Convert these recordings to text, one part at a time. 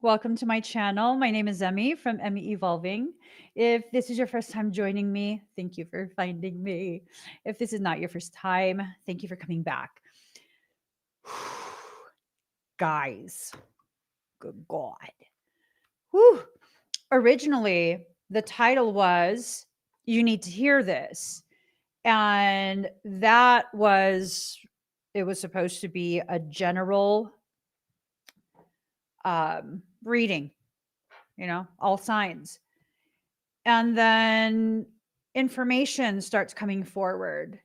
Welcome to my channel. My name is Emmy from Emmy Evolving. If this is your first time joining me, thank you for finding me. If this is not your first time, thank you for coming back. Guys, good God. Whew. Originally, the title was You Need to Hear This. And it was supposed to be a general reading, all signs. And then information starts coming forward.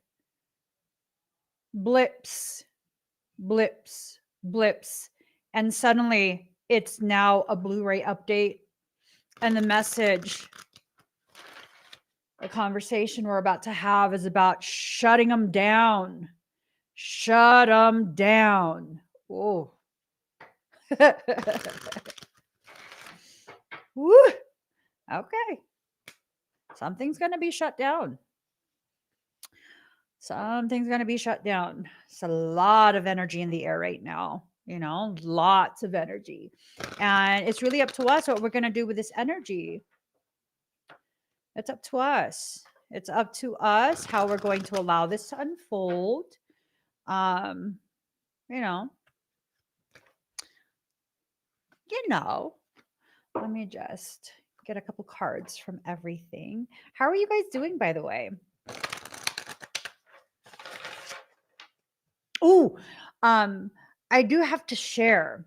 Blips, blips, blips. And suddenly it's now a Blu-ray update. And the message, the conversation we're about to have is about shutting them down. Shut them down. Oh. Woo. Okay. Something's going to be shut down. Something's going to be shut down. It's a lot of energy in the air right now, lots of energy. And it's really up to us what we're going to do with this energy. It's up to us. It's up to us how we're going to allow this to unfold. Let me just get a couple cards from everything. How are you guys doing, by the way? Oh, I do have to share.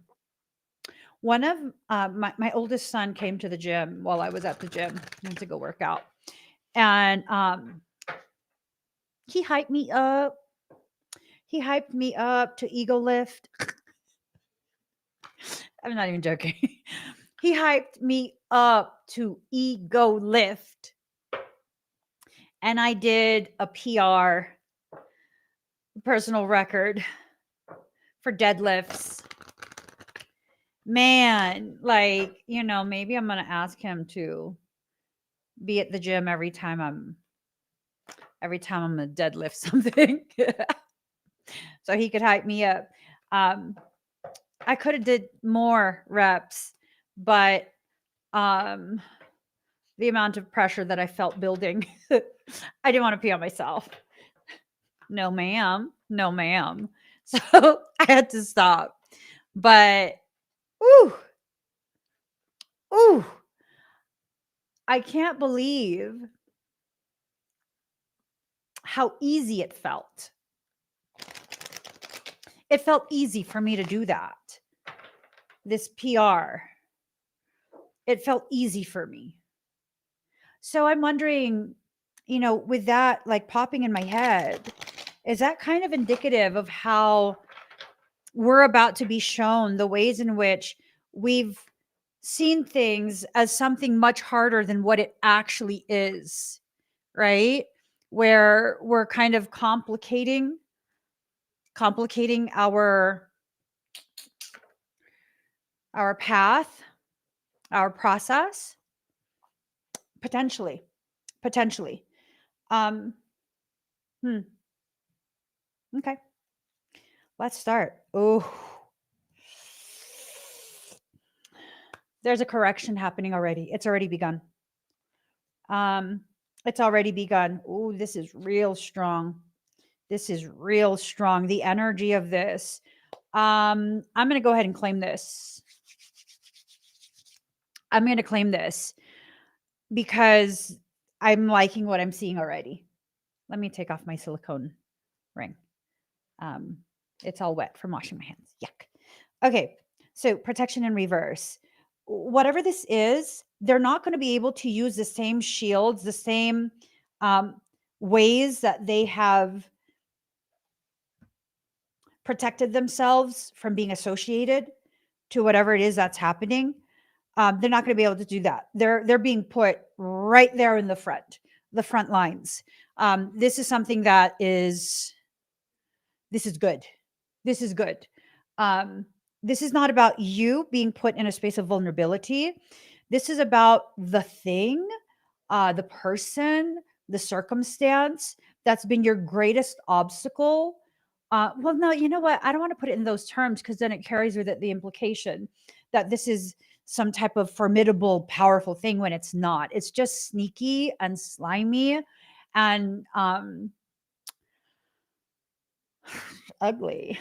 One of my oldest son came to the gym while I was at the gym. I went to go work out. And he hyped me up. He hyped me up to ego lift. I'm not even joking. He hyped me up to ego lift. And I did a PR, personal record for deadlifts. Man, maybe I'm going to ask him to be at the gym every time I'm going to deadlift something. So he could hype me up. I could have did more reps, but the amount of pressure that I felt building, I didn't want to pee on myself. No, ma'am. No, ma'am. So I had to stop. But, ooh, I can't believe how easy it felt. It felt easy for me to do that. This PR. It felt easy for me. So I'm wondering, with that popping in my head, is that kind of indicative of how we're about to be shown the ways in which we've seen things as something much harder than what it actually is, right? Where we're kind of complicating our path, our process, potentially. Okay. Let's start. Oh, there's a correction happening already. It's already begun. It's already begun. Oh, this is real strong. The energy of this. I'm going to go ahead and claim this. I'm going to claim this because I'm liking what I'm seeing already. Let me take off my silicone ring. It's all wet from washing my hands. Yuck. Okay. So protection in reverse. Whatever this is, they're not going to be able to use the same shields, the same ways that they have protected themselves from being associated to whatever it is that's happening. They're not going to be able to do that. They're being put right there in the front lines. This is something that this is good. This is good. This is not about you being put in a space of vulnerability. This is about the thing, the person, the circumstance that's been your greatest obstacle. Well, no, you know what? I don't want to put it in those terms because then it carries with it the implication that this is some type of formidable, powerful thing when it's not. It's just sneaky and slimy and ugly.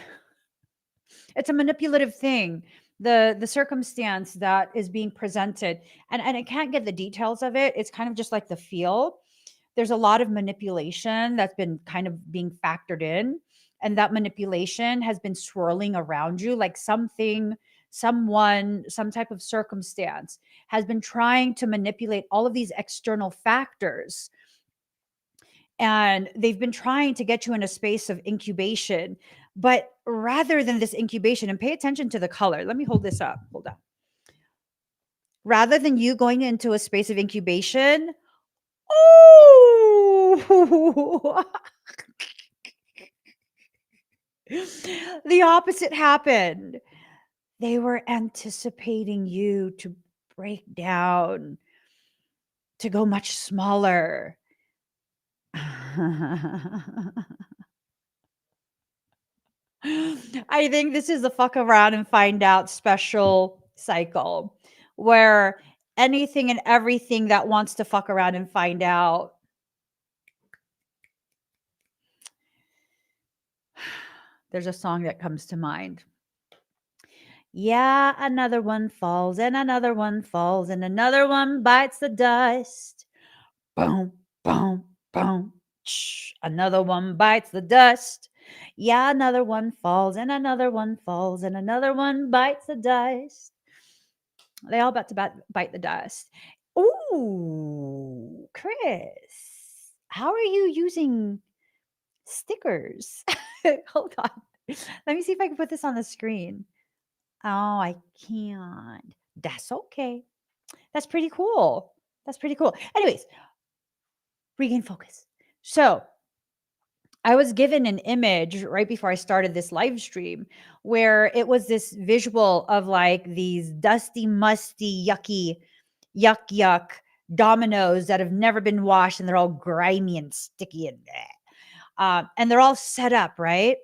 It's a manipulative thing. The circumstance that is being presented, and I can't get the details of it. It's kind of just like the feel. There's a lot of manipulation that's been kind of being factored in, and that manipulation has been swirling around you like something, someone, some type of circumstance has been trying to manipulate all of these external factors, and they've been trying to get you in a space of incubation. But rather than this incubation, and pay attention to the color, let me hold this up. Hold on. Rather than you going into a space of incubation, oh, the opposite happened. They were anticipating you to break down, to go much smaller. I think this is the fuck around and find out special cycle where anything and everything that wants to fuck around and find out. There's a song that comes to mind. Yeah, another one falls and another one falls and another one bites the dust. Boom, boom, boom. Shh. Another one bites the dust. Yeah, another one falls and another one falls and another one bites the dust. They all about to bite the dust. Ooh, Chris, how are you using stickers? Hold on. Let me see if I can put this on the screen. Oh, I can't. That's okay. That's pretty cool. That's pretty cool. Anyways, regain focus. So, I was given an image right before I started this live stream where it was this visual of like these dusty, musty, yucky, yuck dominoes that have never been washed and they're all grimy and sticky and they're all set up, right?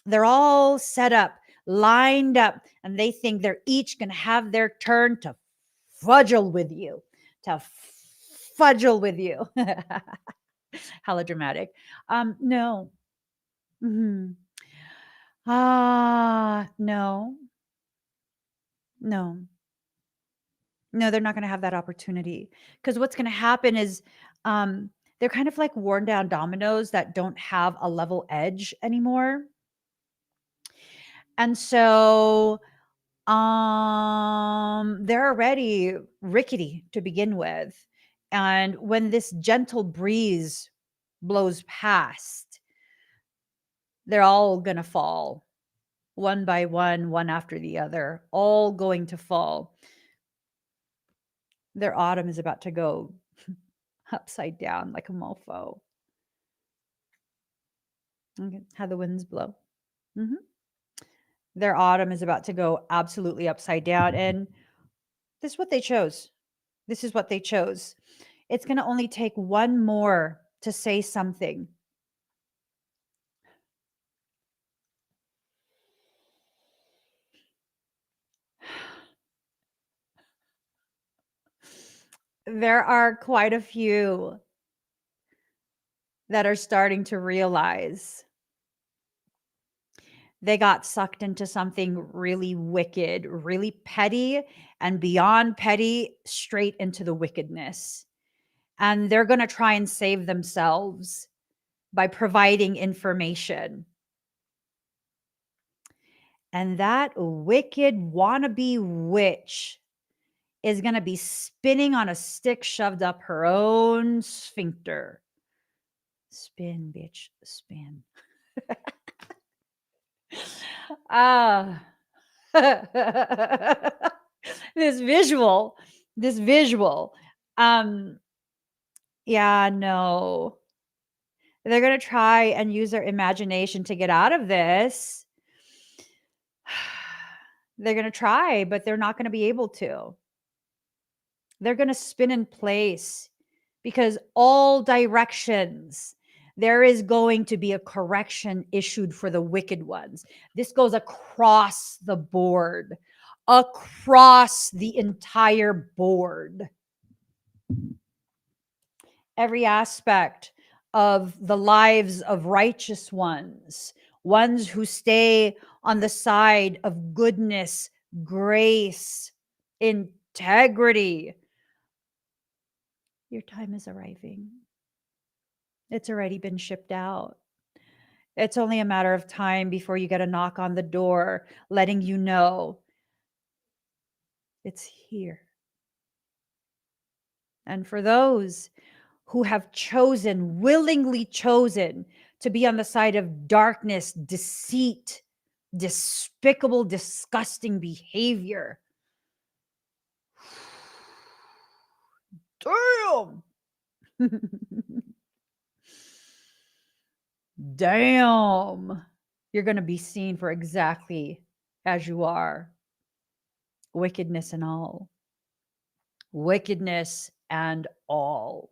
They're all set up, lined up, and they think they're each going to have their turn to fudgel with you, to fudgel with you. Hella dramatic. No. Mhm. No. No. No, they're not gonna have that opportunity. Because what's gonna happen is, they're kind of like worn down dominoes that don't have a level edge anymore. And so, they're already rickety to begin with. And when this gentle breeze blows past, they're all gonna fall. One by one after the other, all going to fall. Their autumn is about to go upside down like a mofo. Okay, how the winds blow. Mhm. Their autumn is about to go absolutely upside down. And this is what they chose. This is what they chose. It's going to only take one more to say something. There are quite a few that are starting to realize they got sucked into something really wicked, really petty, and beyond petty, straight into the wickedness. And they're going to try and save themselves by providing information. And that wicked wannabe witch is going to be spinning on a stick shoved up her own sphincter. Spin, bitch, spin. Ah. this visual, this visual. Yeah, no. They're going to try and use their imagination to get out of this. They're going to try, but they're not going to be able to. They're going to spin in place because all directions, there is going to be a correction issued for the wicked ones. This goes across the board, across the entire board. Every aspect of the lives of righteous ones, ones who stay on the side of goodness, grace, integrity. Your time is arriving. It's already been shipped out. It's only a matter of time before you get a knock on the door letting you know it's here. And for those who have chosen, willingly chosen, to be on the side of darkness, deceit, despicable, disgusting behavior, damn. Damn. You're going to be seen for exactly as you are. Wickedness and all. Wickedness and all.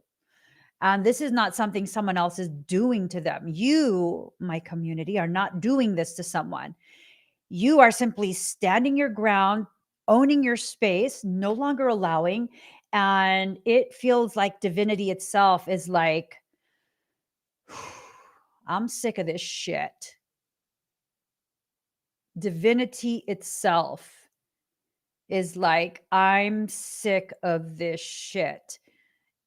And this is not something someone else is doing to them. You, my community, are not doing this to someone. You are simply standing your ground, owning your space, no longer allowing. And it feels like divinity itself is like, I'm sick of this shit. Divinity itself is like, I'm sick of this shit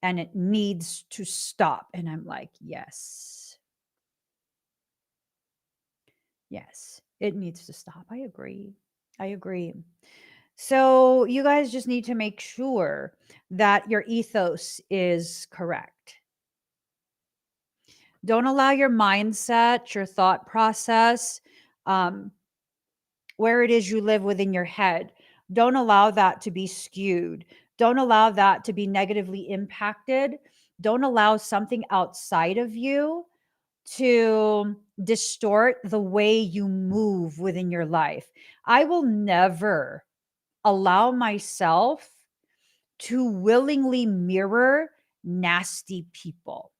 and it needs to stop. And I'm like, yes. Yes, it needs to stop. I agree. I agree. So you guys just need to make sure that your ethos is correct. Don't allow your mindset, your thought process, where it is you live within your head, don't allow that to be skewed. Don't allow that to be negatively impacted. Don't allow something outside of you to distort the way you move within your life. I will never allow myself to willingly mirror nasty people.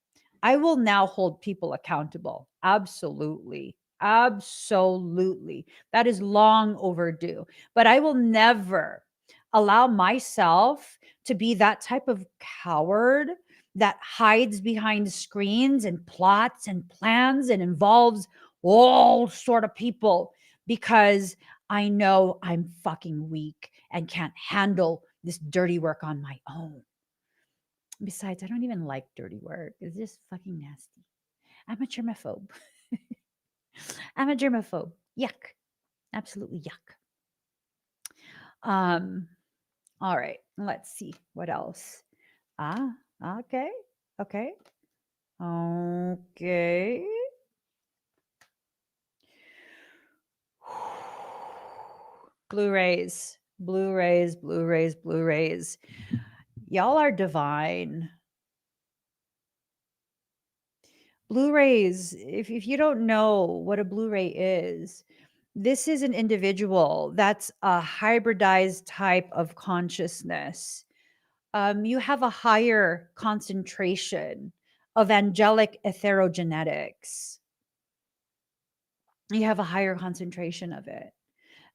I will now hold people accountable. Absolutely. Absolutely. That is long overdue. But I will never allow myself to be that type of coward that hides behind screens and plots and plans and involves all sort of people because I know I'm fucking weak and can't handle this dirty work on my own. Besides, I don't even like dirty work. It's just fucking nasty. I'm a germaphobe. I'm a germaphobe. Yuck. Absolutely yuck. Um, all right. Let's see what else. Ah, okay. Okay. Okay. Blu-rays, Blu-rays, Blu-rays, Blu-rays. Y'all are divine. Blu-rays, if you don't know what a Blu-ray is, this is an individual that's a hybridized type of consciousness. You have a higher concentration of angelic etherogenetics. You have a higher concentration of it.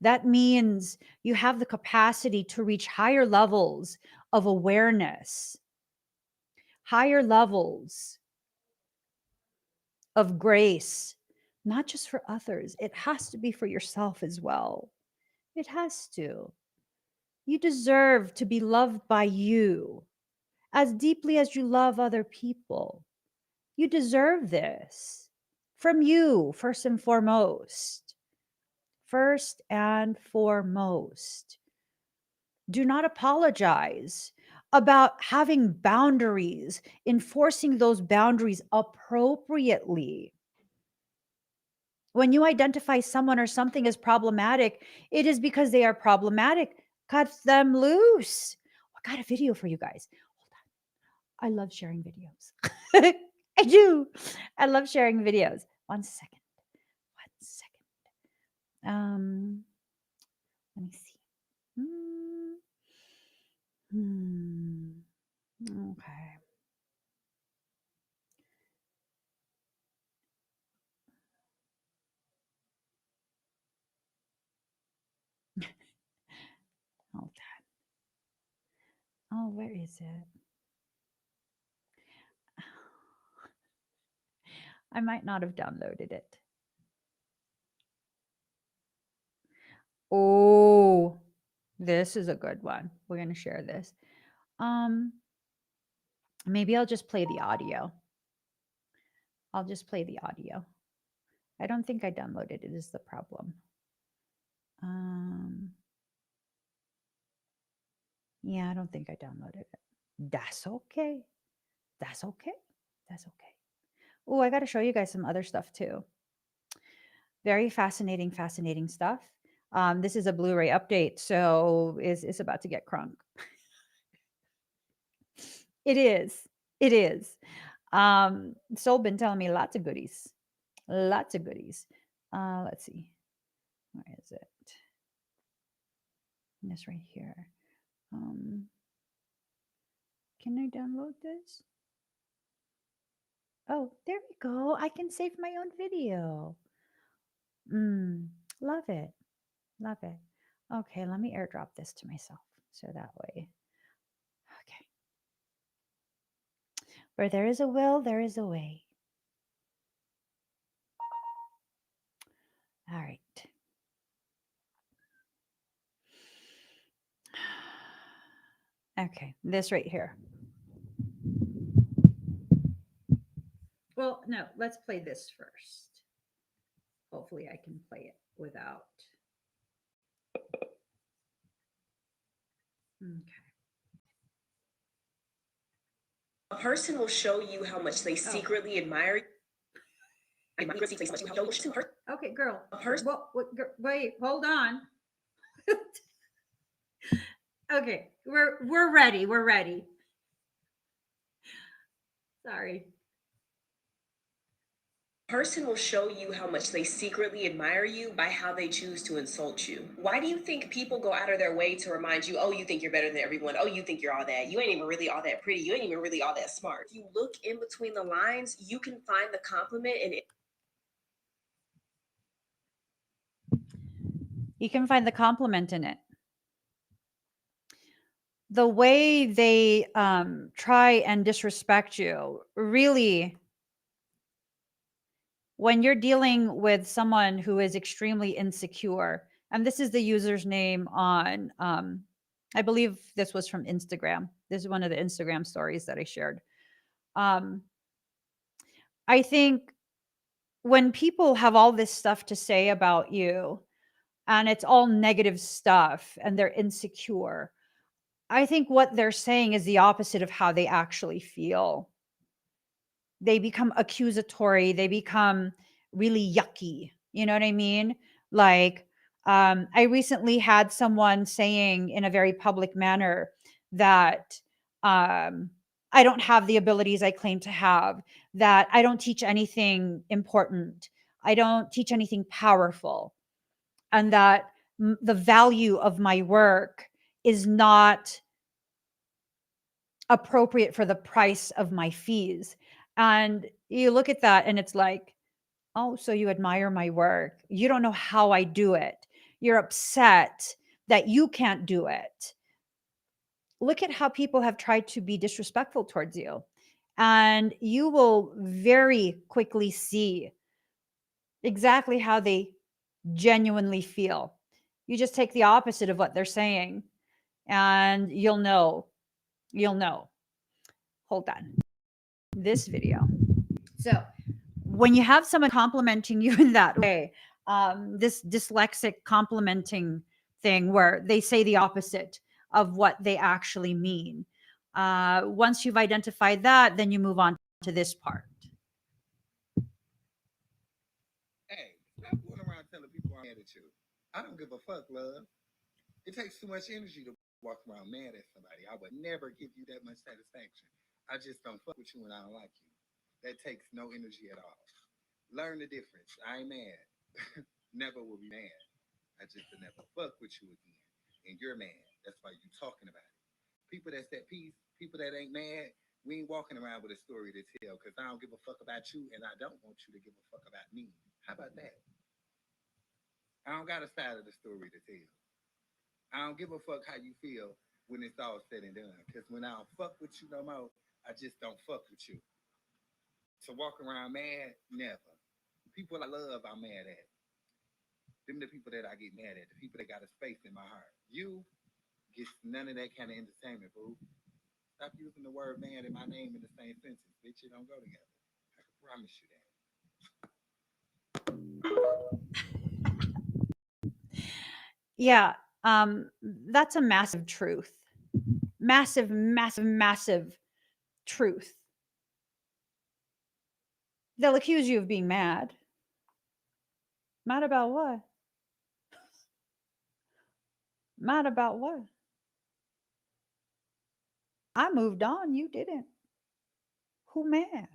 That means you have the capacity to reach higher levels of awareness, higher levels of grace, not just for others. It has to be for yourself as well. It has to. You deserve to be loved by you as deeply as you love other people. You deserve this from you, first and foremost. First and foremost. Do not apologize about having boundaries, enforcing those boundaries appropriately. When you identify someone or something as problematic, it is because they are problematic. Cut them loose. I got a video for you guys. Hold on. I love sharing videos. I do. I love sharing videos. 1 second. 1 second. Let me see. Hmm. Okay. Oh, where is it? I might not have downloaded it. Oh, this is a good one. We're going to share this. Um, maybe I'll just play the audio. I'll just play the audio. I don't think I downloaded it is the problem. Yeah, I don't think I downloaded it. That's okay. That's okay. That's okay. Oh, I got to show you guys some other stuff too. Very fascinating, fascinating stuff. This is a Blu-ray update, so it's about to get crunk. It is. It is. Soul been telling me lots of goodies. Lots of goodies. Let's see. Where is it? This right here. Can I download this? Oh, there we go. I can save my own video. Love it. Love it. Okay, let me airdrop this to myself so that way. Okay. Where there is a will, there is a way. All right. Okay, this right here. Well, no, let's play this first. Hopefully, I can play it without. Okay. A person will show you how much they secretly admire you. Okay, girl. Wait, hold on. Okay, we're ready. We're ready. Sorry. Person will show you how much they secretly admire you by how they choose to insult you. Why do you think people go out of their way to remind you, oh, you think you're better than everyone? Oh, you think you're all that. You ain't even really all that pretty. You ain't even really all that smart. If you look in between the lines, you can find the compliment and You can find the compliment in it. The way they try and disrespect you, really, when you're dealing with someone who is extremely insecure, and this is the user's name on, I believe this was from Instagram. This is one of the Instagram stories that I shared. I think when people have all this stuff to say about you and it's all negative stuff and they're insecure, I think what they're saying is the opposite of how they actually feel. They become accusatory, they become really yucky. You know what I mean? Like, I recently had someone saying in a very public manner that I don't have the abilities I claim to have, that I don't teach anything important, I don't teach anything powerful, and that the value of my work is not appropriate for the price of my fees. And you look at that and it's like, oh, so you admire my work. You don't know how I do it. You're upset that you can't do it. Look at how people have tried to be disrespectful towards you. And you will very quickly see exactly how they genuinely feel. You just take the opposite of what they're saying and you'll know. You'll know. Hold on. This video. So, when you have someone complimenting you in that way, this dyslexic complimenting thing where they say the opposite of what they actually mean. Once you've identified that, then you move on to this part. Hey, stop going around telling people I'm mad at you. I don't give a fuck, love. It takes too much energy to walk around mad at somebody. I would never give you that much satisfaction. I just don't fuck with you and I don't like you. That takes no energy at all. Learn the difference. I ain't mad. Never will be mad. I just will never fuck with you again. And you're mad. That's why you talking about it. People that's at peace, people that ain't mad, we ain't walking around with a story to tell because I don't give a fuck about you and I don't want you to give a fuck about me. How about that? I don't got a side of the story to tell. I don't give a fuck how you feel. when it's all said and done. Because when I don't fuck with you no more, I just don't fuck with you. To walk around mad, never. People I love, I'm mad at. Them the people that I get mad at. The people that got a space in my heart. You get none of that kind of entertainment, boo. Stop using the word man and my name in the same sentence. Bitch, it don't go together. I can promise you that. Yeah, that's a massive truth. Massive, massive, massive truth. They'll accuse you of being mad. Mad about what? Mad about what? I moved on, you didn't. Who mad?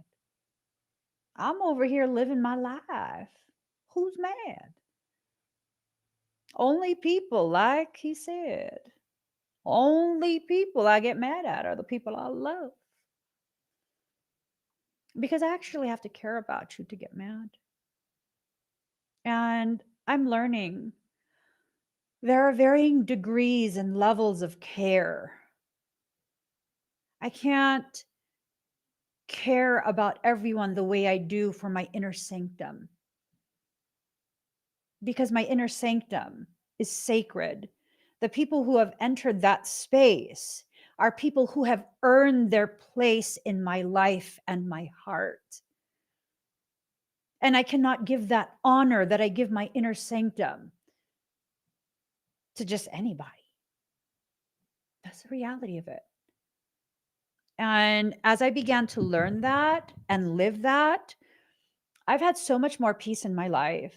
I'm over here living my life. Who's mad? Only people, like he said, only people I get mad at are the people I love. Because I actually have to care about you to get mad. And I'm learning there are varying degrees and levels of care. I can't care about everyone the way I do for my inner sanctum, because my inner sanctum is sacred. The people who have entered that space are people who have earned their place in my life and my heart. And I cannot give that honor that I give my inner sanctum to just anybody. That's the reality of it. And as I began to learn that and live that, I've had so much more peace in my life.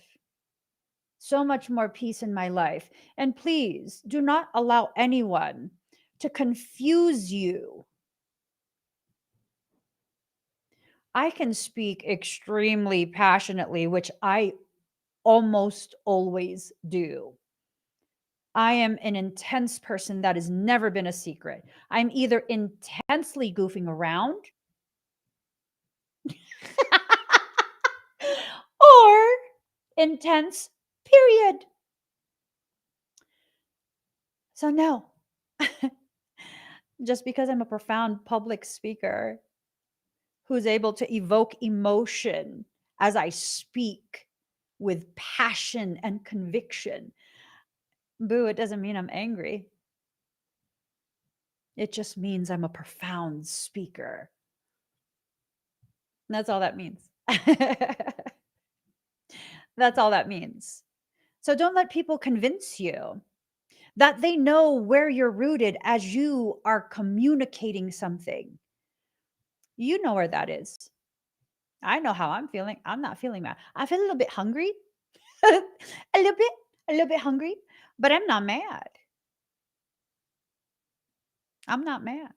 So much more peace in my life. And please do not allow anyone to confuse you. I can speak extremely passionately, which I almost always do. I am an intense person. That has never been a secret. I'm either intensely goofing around or intense, period. So, no, just because I'm a profound public speaker who's able to evoke emotion as I speak with passion and conviction, boo, it doesn't mean I'm angry. It just means I'm a profound speaker. That's all that means. That's all that means. So don't let people convince you that they know where you're rooted as you are communicating something. You know where that is. I know how I'm feeling. I'm not feeling mad. I feel a little bit hungry. a little bit hungry, but I'm not mad. I'm not mad.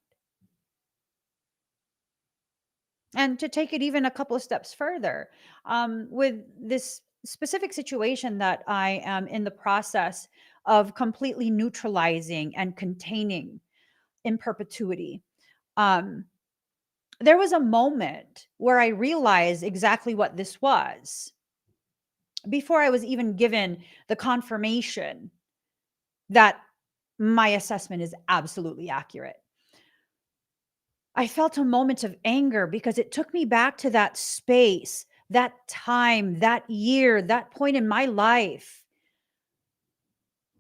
And to take it even a couple of steps further, with this specific situation that I am in the process of completely neutralizing and containing in perpetuity, um, there was a moment where I realized exactly what this was before I was even given the confirmation that my assessment is absolutely accurate. I felt a moment of anger because it took me back to that space, that time, that year, that point in my life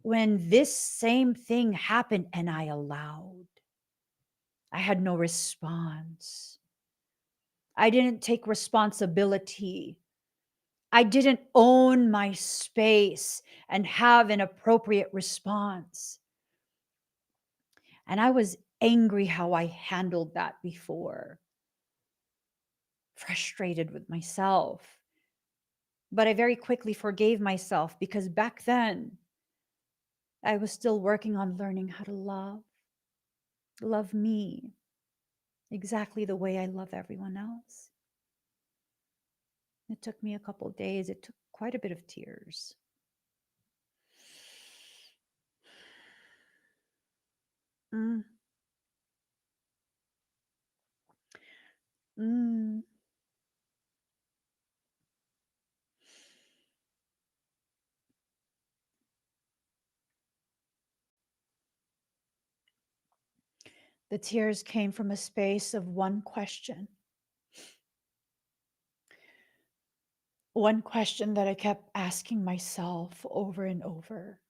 when this same thing happened and I allowed. I had no response. I didn't take responsibility. I didn't own my space and have an appropriate response. And I was angry how I handled that before, frustrated with myself. But I very quickly forgave myself because back then I was still working on learning how to love me exactly the way I love everyone else. It took me a couple days. It took quite a bit of tears. Mm, mm. The tears came from a space of one question. One question that I kept asking myself over and over.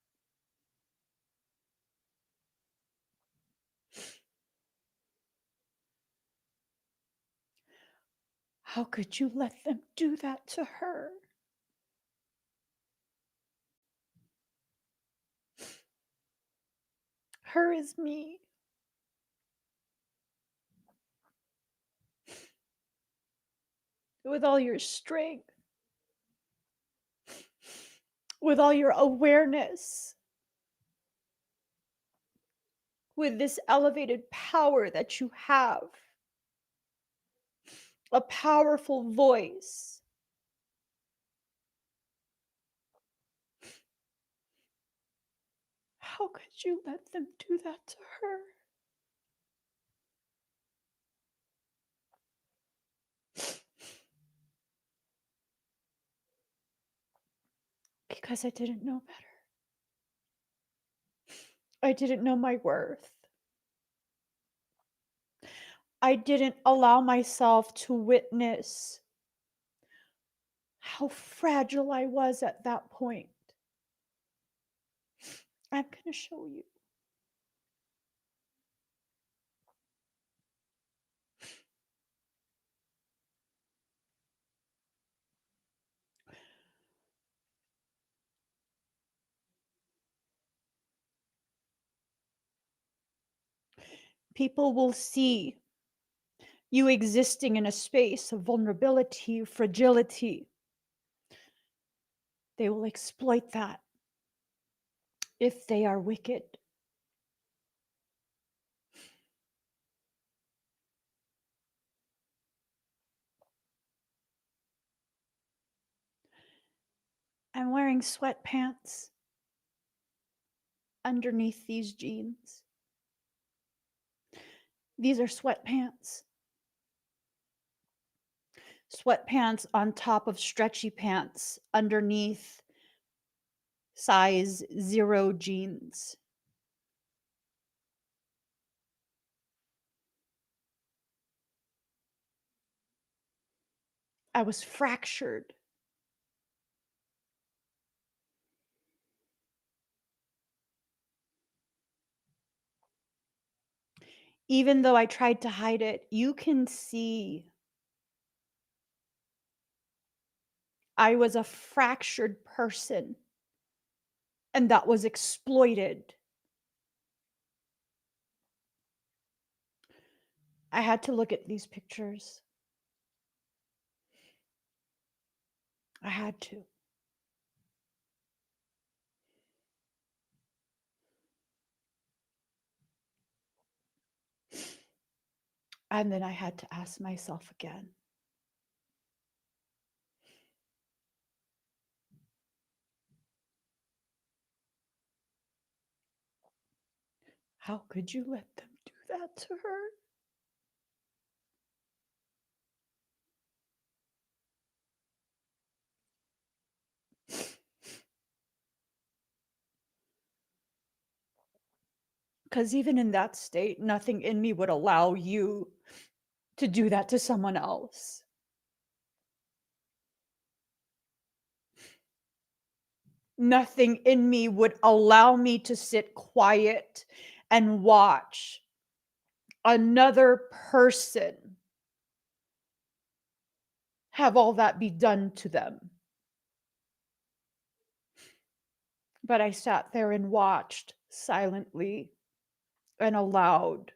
How could you let them do that to her? Her is me. With all your strength, with all your awareness, with this elevated power that you have, a powerful voice. How could you let them do that to her? Because I didn't know better. I didn't know my worth. I didn't allow myself to witness how fragile I was at that point. I'm going to show you. People will see you existing in a space of vulnerability, fragility. They will exploit that if they are wicked. I'm wearing sweatpants underneath these jeans. These are sweatpants. Sweatpants on top of stretchy pants underneath size 0 jeans. I was fractured. Even though I tried to hide it, you can see I was a fractured person, and that was exploited. I had to look at these pictures. I had to. And then I had to ask myself again, how could you let them do that to her? Because even in that state, nothing in me would allow you to do that to someone else. Nothing in me would allow me to sit quiet and watch another person have all that be done to them. But I sat there and watched silently and allowed.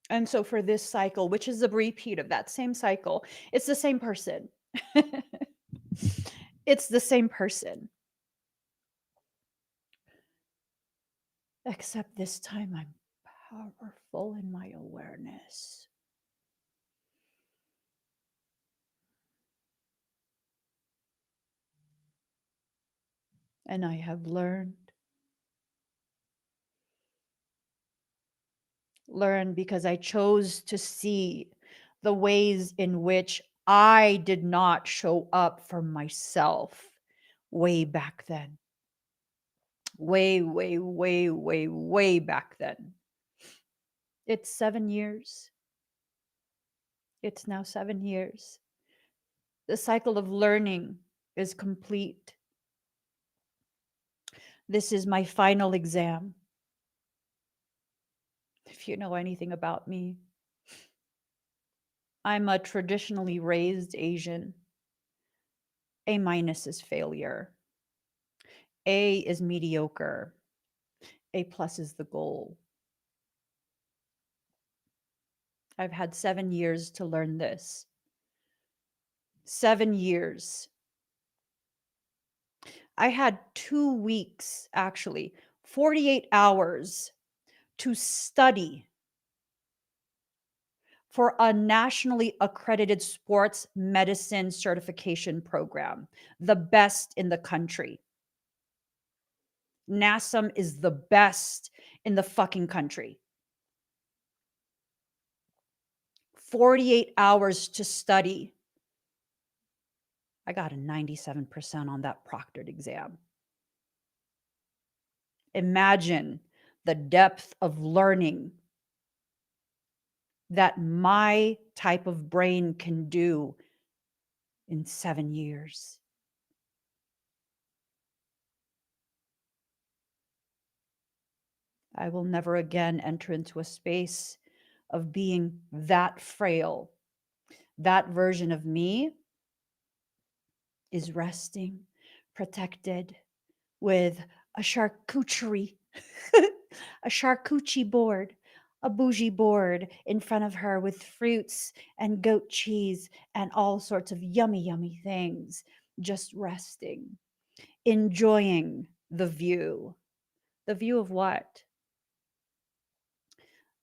And so for this cycle, which is a repeat of that same cycle, it's the same person. It's the same person. Except this time I'm powerful in my awareness. And I have learned because I chose to see the ways in which I did not show up for myself way back then. Way, way, way, way, way back then. It's 7 years. It's now 7 years. The cycle of learning is complete. This is my final exam. If you know anything about me, I'm a traditionally raised Asian. A minus is failure. A is mediocre. A plus is the goal. I've had 7 years to learn this. 7 years. I had 2 weeks, actually, 48 hours to study for a nationally accredited sports medicine certification program, the best in the country. NASM is the best in the fucking country. 48 hours to study. I got a 97% on that proctored exam. Imagine the depth of learning that my type of brain can do in 7 years. I will never again enter into a space of being that frail. That version of me is resting, protected with a charcuterie, a charcuterie board, a bougie board in front of her with fruits and goat cheese and all sorts of yummy, yummy things, just resting, enjoying the view. The view of what?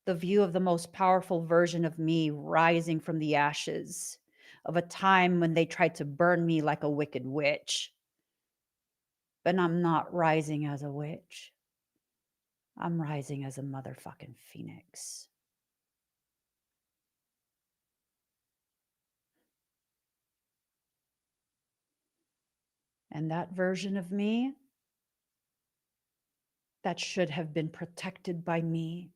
The view of the most powerful version of me rising from the ashes of a time when they tried to burn me like a wicked witch. But I'm not rising as a witch. I'm rising as a motherfucking phoenix. And that version of me that should have been protected by me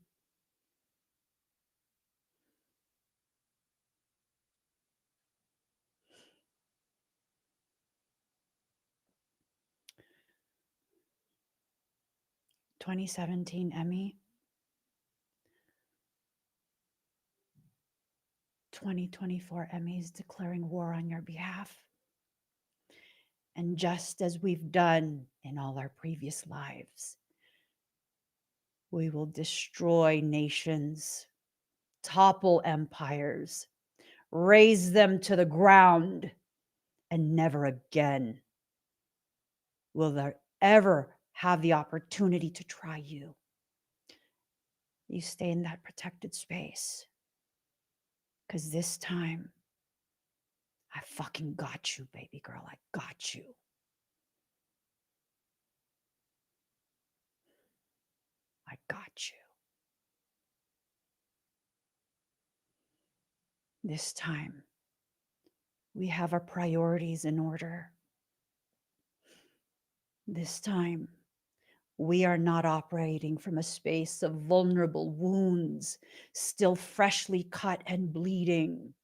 2017 Emmy, 2024 Emmys declaring war on your behalf. And just as we've done in all our previous lives, we will destroy nations, topple empires, raze them to the ground, and never again will there ever have the opportunity to try you. You stay in that protected space. Because this time, I fucking got you, baby girl. I got you. I got you. This time, we have our priorities in order. This time, we are not operating from a space of vulnerable wounds, still freshly cut and bleeding.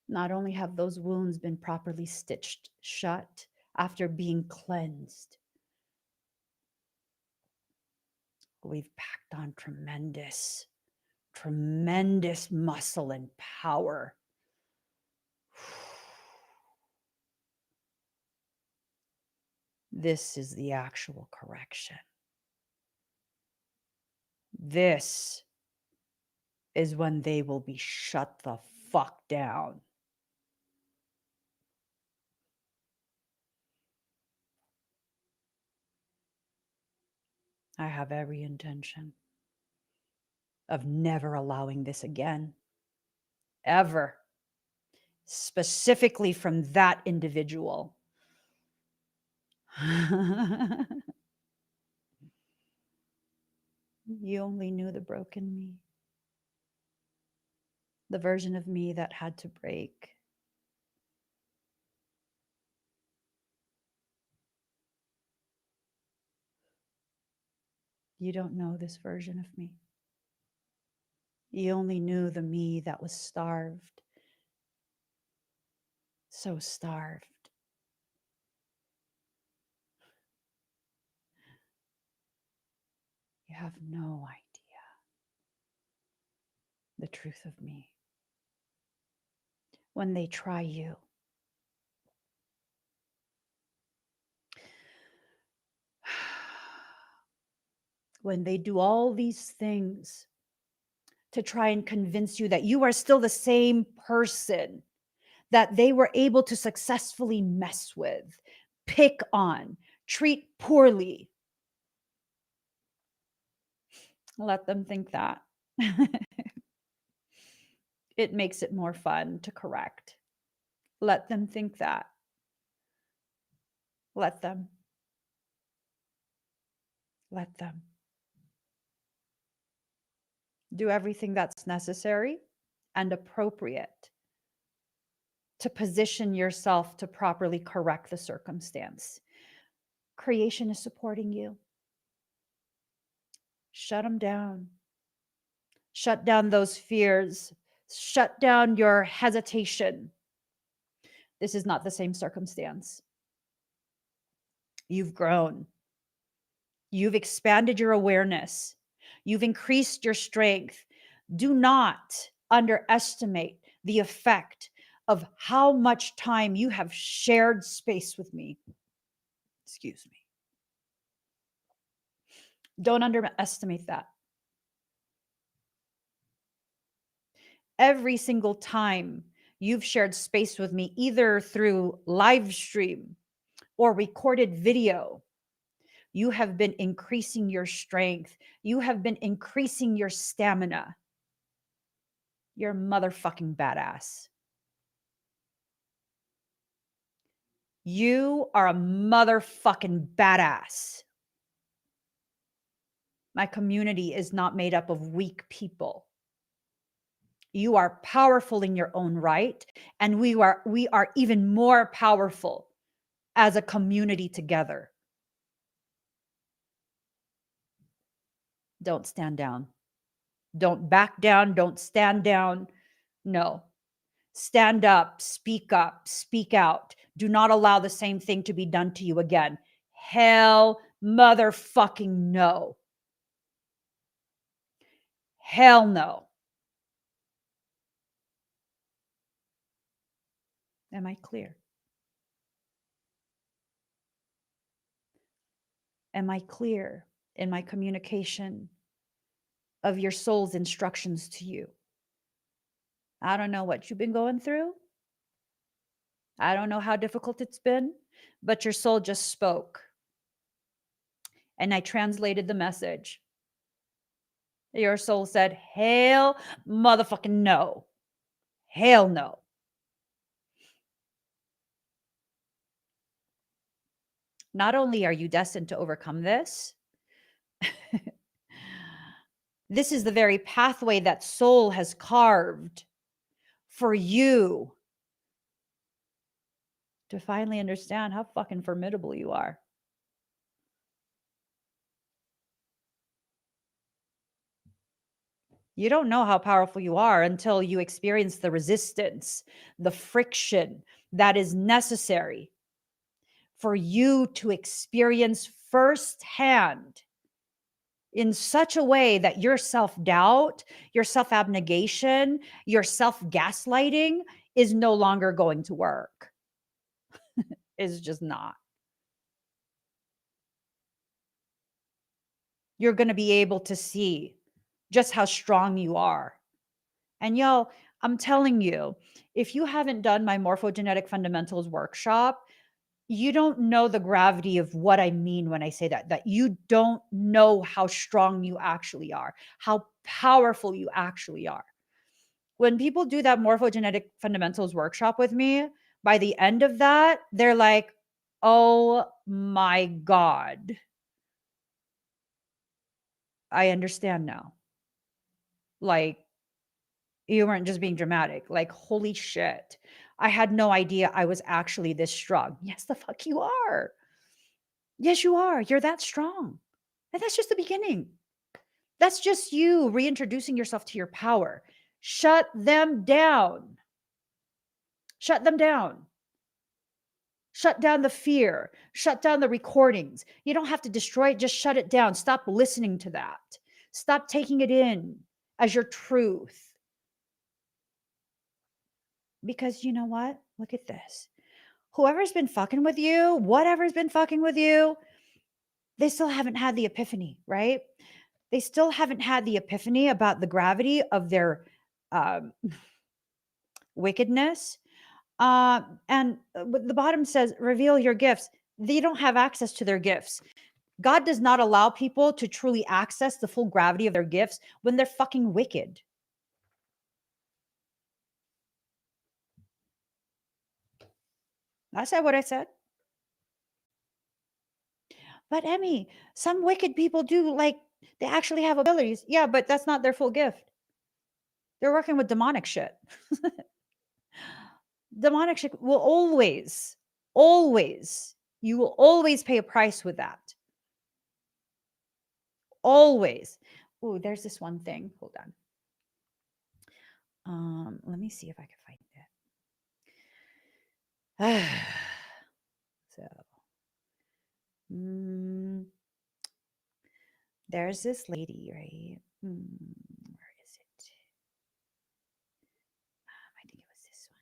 Not only have those wounds been properly stitched shut after being cleansed, we've packed on tremendous muscle and power. This is the actual correction. This is when they will be shut the fuck down. I have every intention of never allowing this again. Ever. Specifically from that individual. You only knew the broken me. The version of me that had to break. You don't know this version of me. You only knew the me that was starved. So starved. You have no idea the truth of me. When they try you, when they do all these things to try and convince you that you are still the same person that they were able to successfully mess with, pick on, treat poorly, let them think that. It makes it more fun to correct. Let them think that. Let them. Let them. Do everything that's necessary and appropriate to position yourself to properly correct the circumstance. Creation is supporting you. Shut them down. Shut down those fears. Shut down your hesitation. This is not the same circumstance. You've grown. You've expanded your awareness. You've increased your strength. Do not underestimate the effect of how much time you have shared space with me. Excuse me. Don't underestimate that. Every single time you've shared space with me, either through live stream or recorded video, you have been increasing your strength. You have been increasing your stamina. You're a motherfucking badass. You are a motherfucking badass. My community is not made up of weak people. You are powerful in your own right, and we are even more powerful as a community together. Don't stand down. Don't back down. Don't stand down. No. Stand up, speak out. Do not allow the same thing to be done to you again. Hell motherfucking no. Hell no. Am I clear? Am I clear in my communication of your soul's instructions to you? I don't know what you've been going through. I don't know how difficult it's been, but your soul just spoke. And I translated the message. Your soul said, hell motherfucking no. Hell no. Not only are you destined to overcome this, this is the very pathway that soul has carved for you to finally understand how fucking formidable you are. You don't know how powerful you are until you experience the resistance, the friction that is necessary for you to experience firsthand in such a way that your self-doubt, your self-abnegation, your self-gaslighting is no longer going to work. It's just not. You're going to be able to see just how strong you are. And y'all, I'm telling you, if you haven't done my morphogenetic fundamentals workshop, you don't know the gravity of what I mean when I say that you don't know how strong you actually are, how powerful you actually are. When people do that morphogenetic fundamentals workshop with me, by the end of that, they're like, oh my God, I understand now. Like, you weren't just being dramatic. Like, holy shit. I had no idea I was actually this strong. Yes, the fuck you are. Yes, you are. You're that strong. And that's just the beginning. That's just you reintroducing yourself to your power. Shut them down. Shut them down. Shut down the fear. Shut down the recordings. You don't have to destroy it, just shut it down. Stop listening to that. Stop taking it in as your truth. Because you know what? Look at this. Whoever's been fucking with you, whatever's been fucking with you, they still haven't had the epiphany, right? They still haven't had the epiphany about the gravity of their um, wickedness. And the bottom says, reveal your gifts. They don't have access to their gifts. God does not allow people to truly access the full gravity of their gifts when they're fucking wicked. I said what I said. But Emmy, some wicked people do, like, they actually have abilities. Yeah, but that's not their full gift. They're working with demonic shit. Demonic shit will always, always, you will always pay a price with that. Always. Oh, there's this one thing. Hold on. Let me see if I can find it. So, there's this lady, right? Where is it? I think it was this one.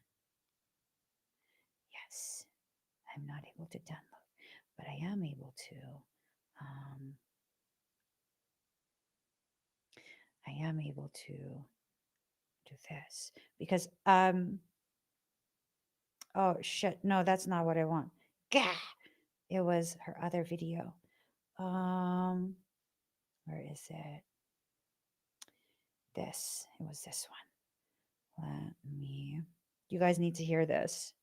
Yes, I'm not able to download, but I am able to. I am able to do this because oh shit, no, that's not what I want. Gah! It was her other video. Where is it? This. It was this one. Let me. You guys need to hear this.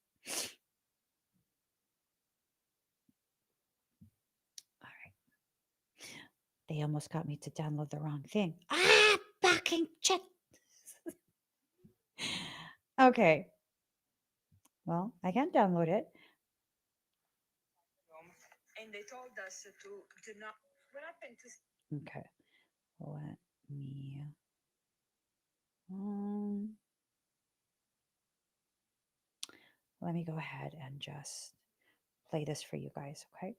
All right. They almost got me to download the wrong thing. Ah, fucking shit. Okay. Well, I can't download it. And they told us to do not. What happened to? Okay. Let me. Let me go ahead and just play this for you guys, okay?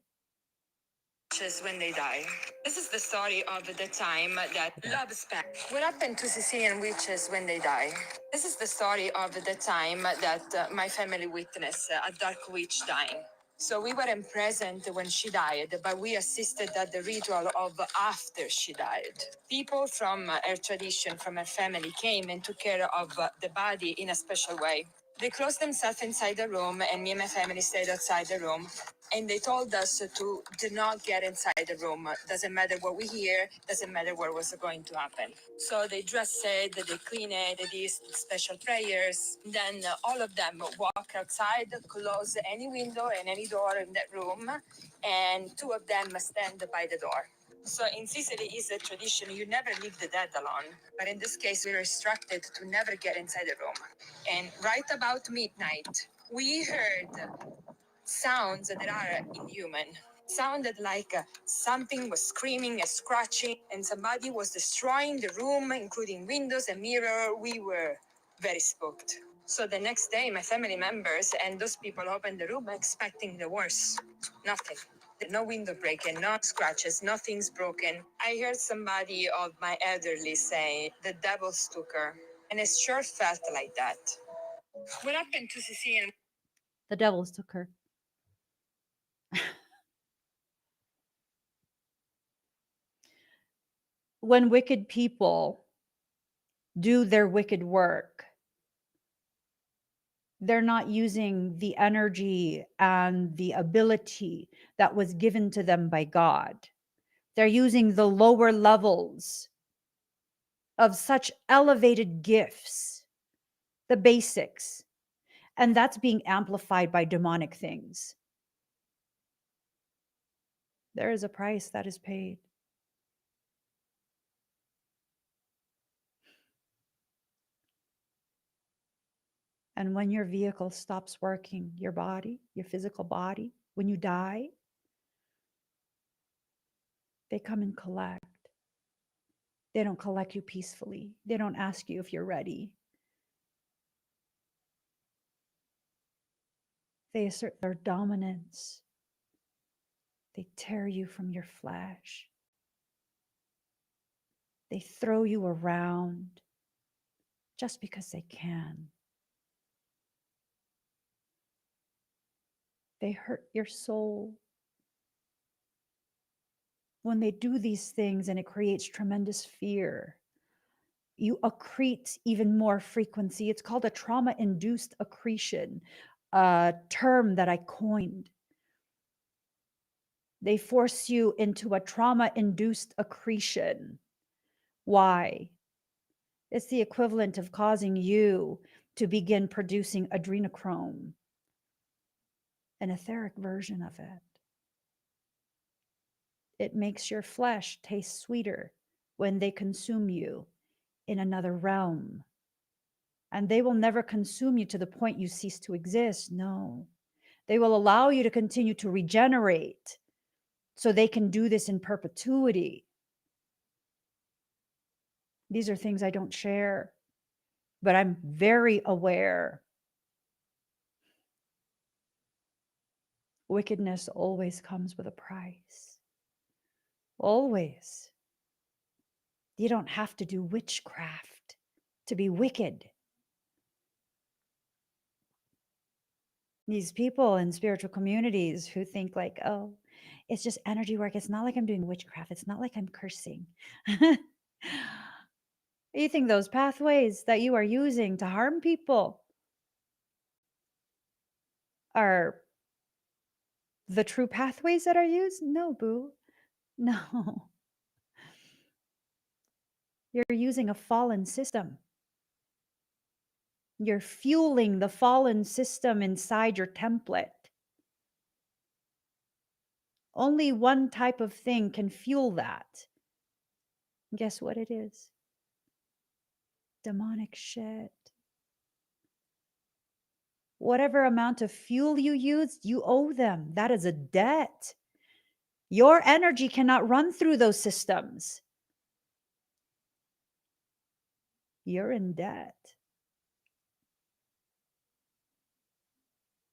When they die. This is the story of the time that love spent. What happened to Sicilian witches when they die? This is the story of the time that my family witnessed a dark witch dying. So we weren't present when she died, but we assisted at the ritual of after she died. People from her tradition, from her family, came and took care of the body in a special way. They closed themselves inside the room, and me and my family stayed outside the room. And they told us to do not get inside the room. Doesn't matter what we hear, doesn't matter what was going to happen. So they dressed it, they clean it, they did special prayers. Then all of them walk outside, close any window and any door in that room, and two of them stand by the door. So in Sicily is a tradition, you never leave the dead alone. But in this case, we were instructed to never get inside the room. And right about midnight, we heard sounds that are inhuman. Sounded like something was screaming and scratching, and somebody was destroying the room, including windows and mirror. We were very spooked. So the next day, my family members and those people opened the room expecting the worst. Nothing. No window breaking, no scratches, nothing's broken. I heard somebody of my elderly say, the devils took her. And it sure felt like that. What happened to Cecilia? The devils took her. When wicked people do their wicked work, they're not using the energy and the ability that was given to them by God. They're using the lower levels of such elevated gifts, the basics, and that's being amplified by demonic things. There is a price that is paid. And when your vehicle stops working, your body, your physical body, when you die, They come and collect. They don't collect you peacefully. They don't ask you if you're ready. They assert their dominance. They tear you from your flesh. They throw you around just because they can. They hurt your soul. When they do these things and it creates tremendous fear, you accrete even more frequency. It's called a trauma-induced accretion, a term that I coined. They force you into a trauma-induced accretion. Why? It's the equivalent of causing you to begin producing adrenochrome, an etheric version of it. It makes your flesh taste sweeter when they consume you in another realm. And they will never consume you to the point you cease to exist. No. They will allow you to continue to regenerate so they can do this in perpetuity. These are things I don't share, but I'm very aware. Wickedness always comes with a price. Always. You don't have to do witchcraft to be wicked. These people in spiritual communities who think like, oh, it's just energy work. It's not like I'm doing witchcraft. It's not like I'm cursing. You think those pathways that you are using to harm people are the true pathways that are used? No, boo. No. You're using a fallen system. You're fueling the fallen system inside your template. Only one type of thing can fuel that. Guess what it is? Demonic shit. Whatever amount of fuel you used, you owe them. That is a debt. Your energy cannot run through those systems. You're in debt.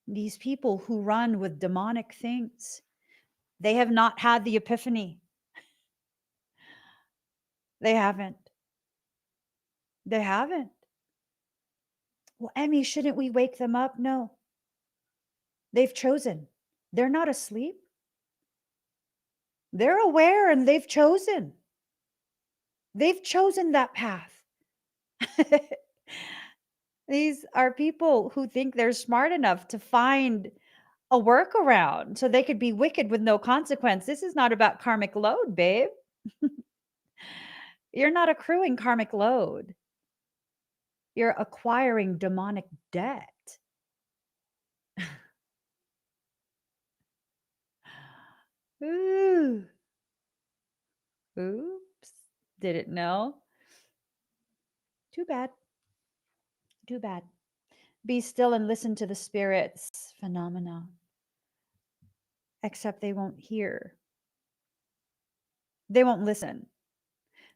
These people who run with demonic things, they have not had the epiphany. They haven't. They haven't. Well, Emmy, shouldn't we wake them up? No. They've chosen. They're not asleep. They're aware and they've chosen. They've chosen that path. These are people who think they're smart enough to find a workaround so they could be wicked with no consequence. This is not about karmic load, babe. You're not accruing karmic load. You're acquiring demonic debt. Ooh. Oops. Didn't know. Too bad. Too bad. Be still and listen to the spirits phenomena. Except they won't hear. They won't listen.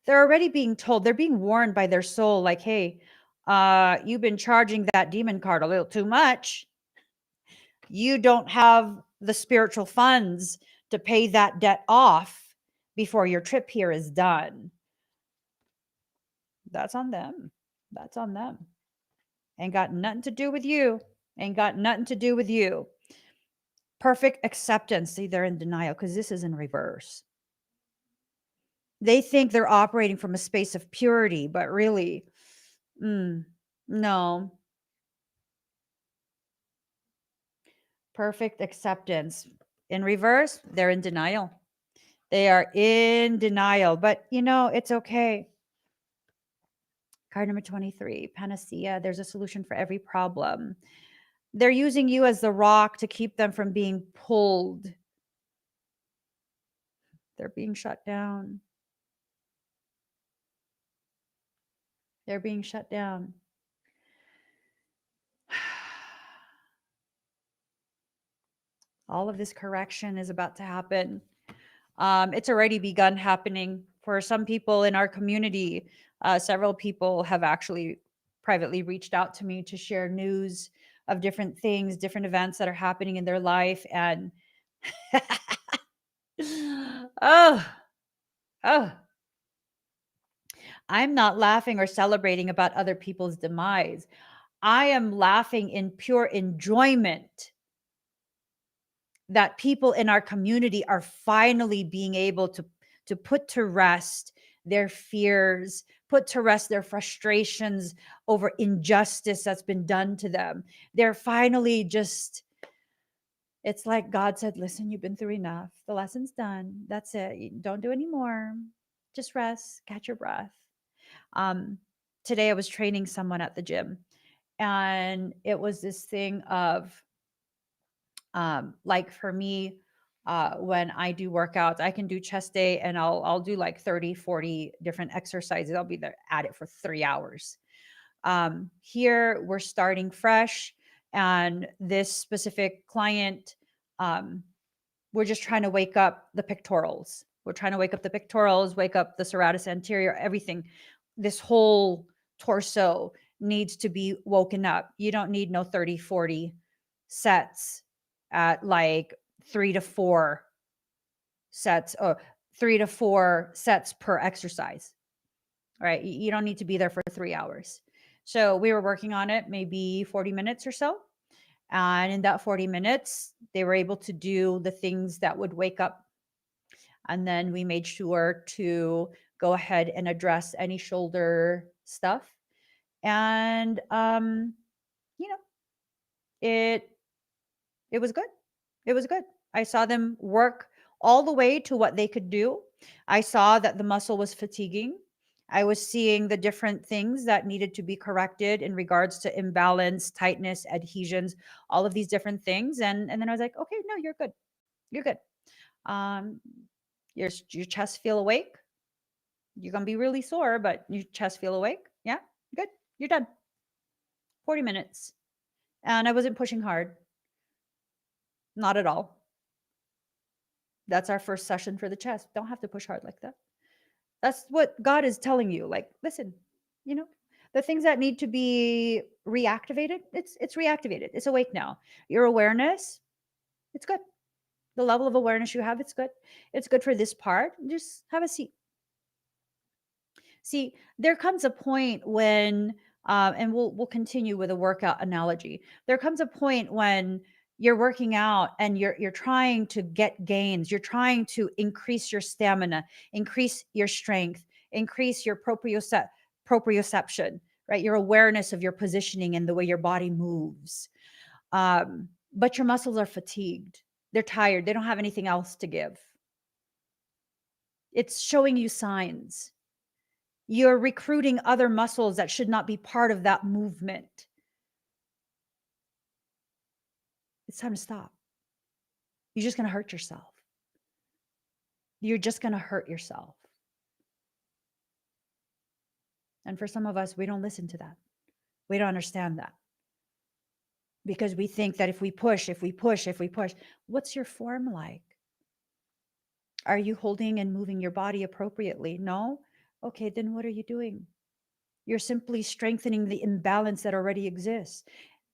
They're already being told, they're being warned by their soul, like, hey, you've been charging that demon card a little too much. You don't have the spiritual funds to pay that debt off before your trip here is done. That's on them. That's on them. Ain't got nothing to do with you. Ain't got nothing to do with you. Perfect acceptance. See, they're in denial because this is in reverse. They think they're operating from a space of purity, but really, no. Perfect acceptance. In reverse, they're in denial. They are in denial, but it's okay. Card number 23, panacea. There's a solution for every problem. They're using you as the rock to keep them from being pulled. They're being shut down. They're being shut down. All of this correction is about to happen. It's already begun happening for some people in our community. Several people have actually privately reached out to me to share news of different things, different events that are happening in their life. And oh, oh, I'm not laughing or celebrating about other people's demise. I am laughing in pure enjoyment that people in our community are finally being able to put to rest their fears, put to rest their frustrations over injustice that's been done to them. They're finally just, it's like God said, listen, you've been through enough. The lesson's done. That's it. Don't do any more. Just rest, catch your breath. Um, Today I was training someone at the gym, and it was this thing of like for me, when I do workouts, I can do chest day and I'll do like 30, 40 different exercises. I'll be there at it for 3 hours. Here we're starting fresh, and this specific client, um, we're just trying to wake up the pectorals. We're trying to wake up the pectorals, wake up the serratus anterior, everything. This whole torso needs to be woken up. You don't need no 30, 40 sets at like 3 to 4 sets, or 3 to 4 sets per exercise. All right. You don't need to be there for 3 hours. So we were working on it maybe 40 minutes or so. And in that 40 minutes, they were able to do the things that would wake up. And then we made sure to go ahead and address any shoulder stuff. And you know, it it was good. It was good. I saw them work all the way to what they could do. I saw that the muscle was fatiguing. I was seeing the different things that needed to be corrected in regards to imbalance, tightness, adhesions, all of these different things. And then I was like, okay, no, you're good. You're good. Um, your chest feel awake. You're gonna be really sore, but your chest feel awake. Yeah, good. You're done. 40 minutes. And I wasn't pushing hard. Not at all. That's our first session for the chest. Don't have to push hard like that. That's what God is telling you. Like, listen, you know, the things that need to be reactivated, it's reactivated. It's awake now. Your awareness, it's good. The level of awareness you have, it's good. It's good for this part. Just have a seat. See, there comes a point when, and we'll continue with a workout analogy. There comes a point when you're working out and you're trying to get gains. You're trying to increase your stamina, increase your strength, increase your proprioception, right? Your awareness of your positioning and the way your body moves. But your muscles are fatigued. They're tired. They don't have anything else to give. It's showing you signs. You're recruiting other muscles that should not be part of that movement. It's time to stop. You're just going to hurt yourself. You're just going to hurt yourself. And for some of us, we don't listen to that. We don't understand that. Because we think that if we push, what's your form like? Are you holding and moving your body appropriately? No? Okay, then what are you doing? You're simply strengthening the imbalance that already exists.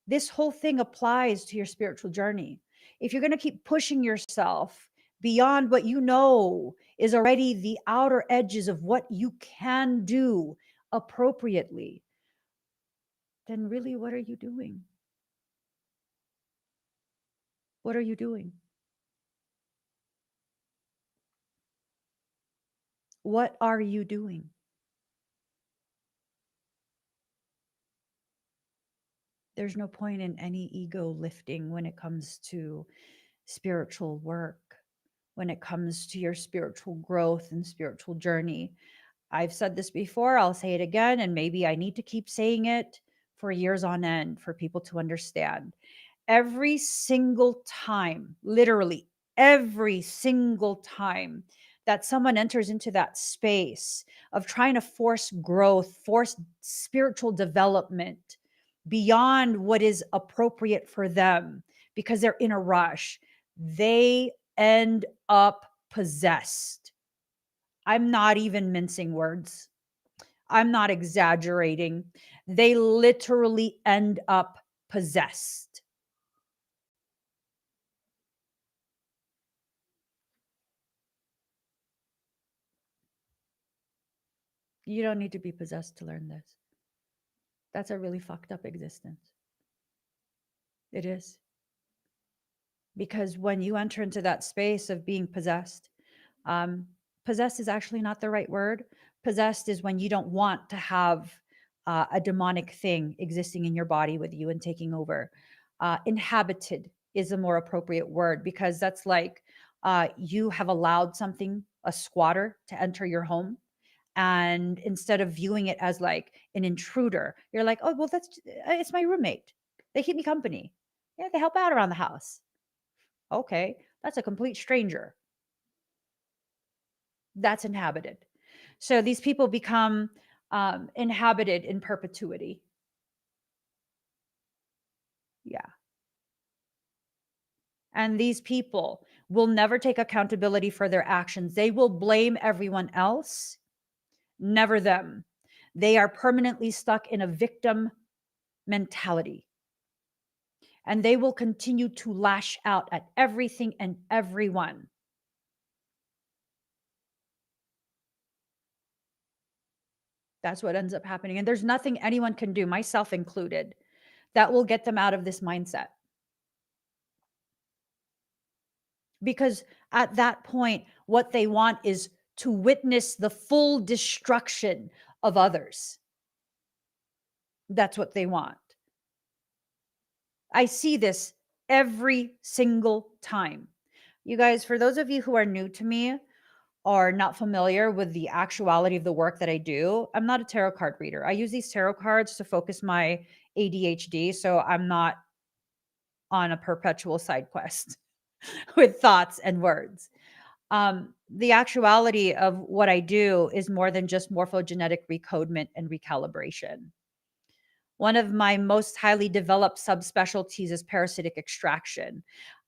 This whole thing applies to your spiritual journey. If you're going to keep pushing yourself beyond what you know is already the outer edges of what you can do appropriately, then really, what are you doing? What are you doing? What are you doing? There's no point in any ego lifting when it comes to spiritual work, when it comes to your spiritual growth and spiritual journey. I've said this before, I'll say it again, and maybe I need to keep saying it for years on end for people to understand. Every single time, literally every single time that someone enters into that space of trying to force growth, force spiritual development beyond what is appropriate for them because they're in a rush, they end up possessed. I'm not even mincing words. I'm not exaggerating. They literally end up possessed. You don't need to be possessed to learn this. That's a really fucked up existence. It is. Because when you enter into that space of being possessed, um, possessed is actually not the right word. Possessed is when you don't want to have a demonic thing existing in your body with you and taking over. Inhabited is a more appropriate word, because that's like you have allowed something, a squatter, to enter your home. And instead of viewing it as like an intruder, you're like, oh, well, it's my roommate. They keep me company. Yeah, they help out around the house. Okay, that's a complete stranger. That's inhabited. So these people become inhabited in perpetuity. Yeah. And these people will never take accountability for their actions. They will blame everyone else, never them. They are permanently stuck in a victim mentality. And they will continue to lash out at everything and everyone. That's what ends up happening. And there's nothing anyone can do, myself included, that will get them out of this mindset. Because at that point, what they want is to witness the full destruction of others. That's what they want. I see this every single time. You guys, for those of you who are new to me or not familiar with the actuality of the work that I do, I'm not a tarot card reader. I use these tarot cards to focus my ADHD, so I'm not on a perpetual side quest with thoughts and words. The actuality of what I do is more than just morphogenetic recodement and recalibration. One of my most highly developed subspecialties is parasitic extraction.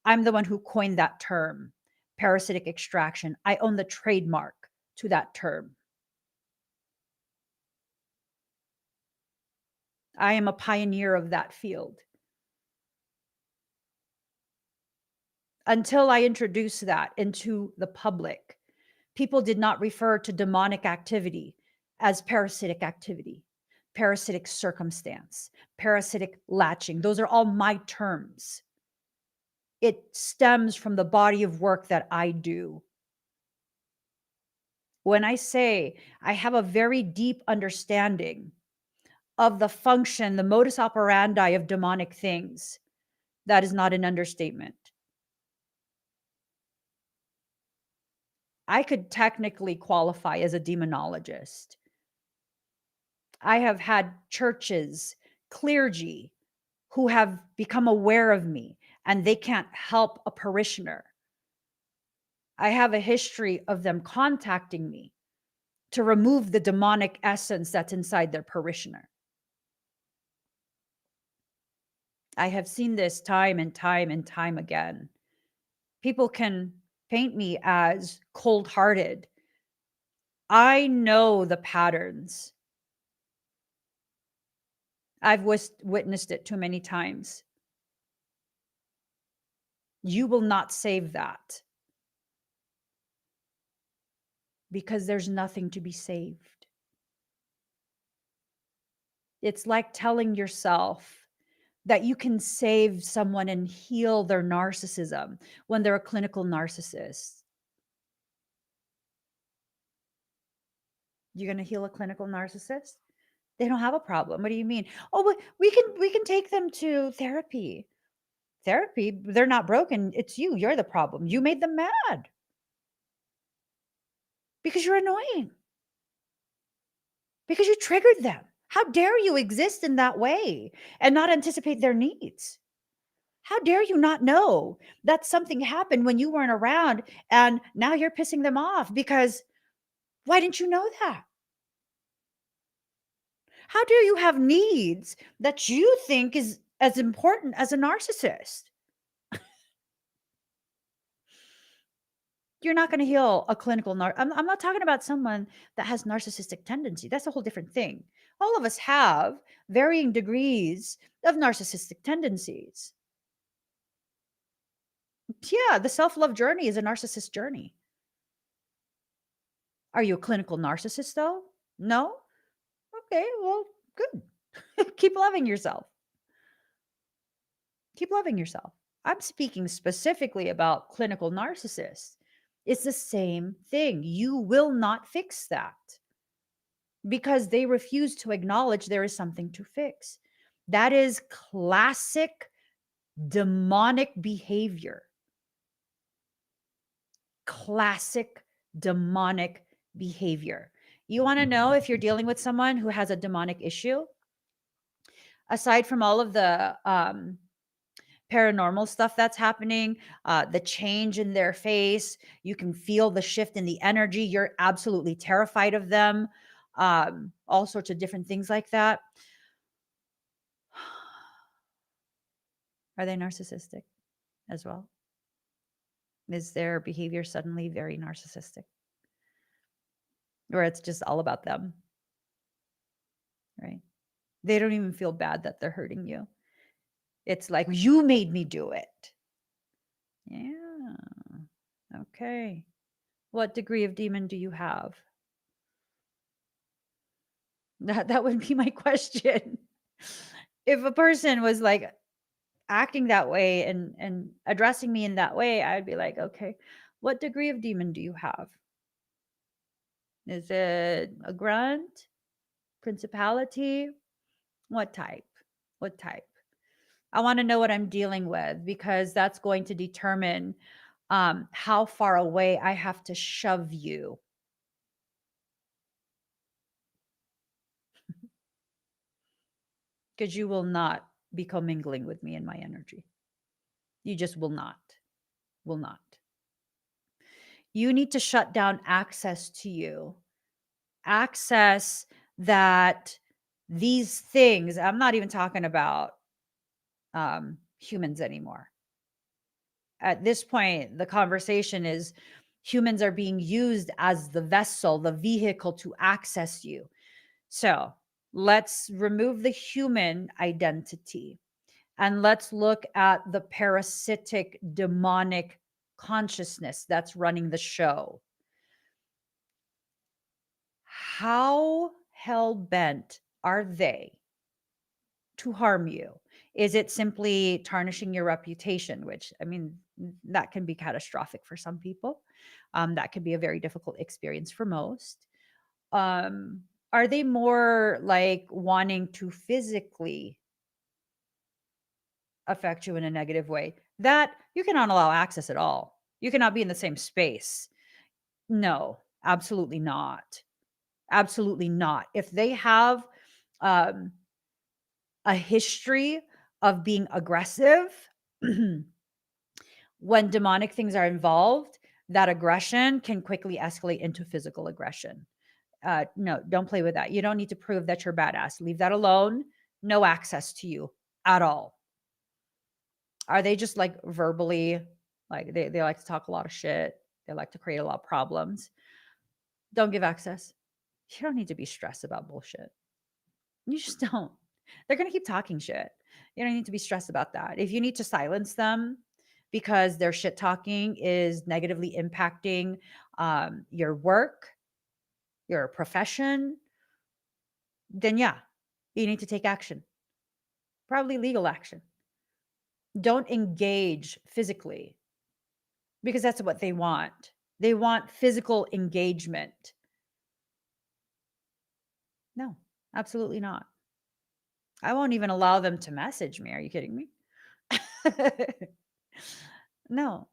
I'm the one who coined that term, parasitic extraction. I own the trademark to that term. I am a pioneer of that field. Until I introduced that into the public, people did not refer to demonic activity as parasitic activity, parasitic circumstance, parasitic latching. Those are all my terms. It stems from the body of work that I do. When I say I have a very deep understanding of the function, the modus operandi of demonic things, that is not an understatement. I could technically qualify as a demonologist. I have had churches, clergy, who have become aware of me and they can't help a parishioner. I have a history of them contacting me to remove the demonic essence that's inside their parishioner. I have seen this time and time and time again. People can paint me as cold hearted. I know the patterns. I've witnessed it too many times. You will not save that because there's nothing to be saved. It's like telling yourself that you can save someone and heal their narcissism when they're a clinical narcissist. You're going to heal a clinical narcissist? They don't have a problem. What do you mean? Oh, but we can take them to therapy. Therapy, they're not broken. It's you. You're the problem. You made them mad because you're annoying. Because you triggered them. How dare you exist in that way and not anticipate their needs? How dare you not know that something happened when you weren't around and now you're pissing them off? Because why didn't you know that? How dare you have needs that you think is as important as a narcissist? You're not going to heal a clinical I'm not talking about someone that has narcissistic tendency. That's a whole different thing. All of us have varying degrees of narcissistic tendencies. Yeah, the self-love journey is a narcissist journey. Are you a clinical narcissist though? No? Okay, well, good. Keep loving yourself. Keep loving yourself. I'm speaking specifically about clinical narcissists. It's the same thing. You will not fix that because they refuse to acknowledge there is something to fix. That is classic demonic behavior. Classic demonic behavior. You want to know if you're dealing with someone who has a demonic issue? Aside from all of the paranormal stuff that's happening, the change in their face, you can feel the shift in the energy. You're absolutely terrified of them. All sorts of different things like that. Are they narcissistic as well? Is their behavior suddenly very narcissistic? Or it's just all about them, right? They don't even feel bad that they're hurting you. It's like, you made me do it. Yeah. Okay. What degree of demon do you have? That would be my question. If a person was like acting that way and addressing me in that way, I'd be like, okay, what degree of demon do you have? Is it a grunt? Principality? What type? What type? I want to know what I'm dealing with because that's going to determine how far away I have to shove you. Because you will not be commingling with me in my energy. You just will not. Will not. You need to shut down access to you. Access that these things, I'm not even talking about humans anymore. At this point, the conversation is humans are being used as the vessel, the vehicle to access you. So let's remove the human identity and let's look at the parasitic demonic consciousness that's running the show. How hell bent are they to harm you? Is it simply tarnishing your reputation? Which, I mean, that can be catastrophic for some people. That can be a very difficult experience for most. Are they more like wanting to physically affect you in a negative way? That you cannot allow access at all. You cannot be in the same space. No, absolutely not. Absolutely not. If they have um, a history of being aggressive, when demonic things are involved, that aggression can quickly escalate into physical aggression. No, don't play with that. You don't need to prove that you're badass. Leave that alone. No access to you at all. Are they just like verbally, like they like to talk a lot of shit? They like to create a lot of problems. Don't give access. You don't need to be stressed about bullshit. You just don't. They're going to keep talking shit. You don't need to be stressed about that. If you need to silence them because their shit talking is negatively impacting your work, your profession, then yeah, you need to take action, probably legal action. Don't engage physically because that's what they want. They want physical engagement. No, absolutely not. I won't even allow them to message me. Are you kidding me? No,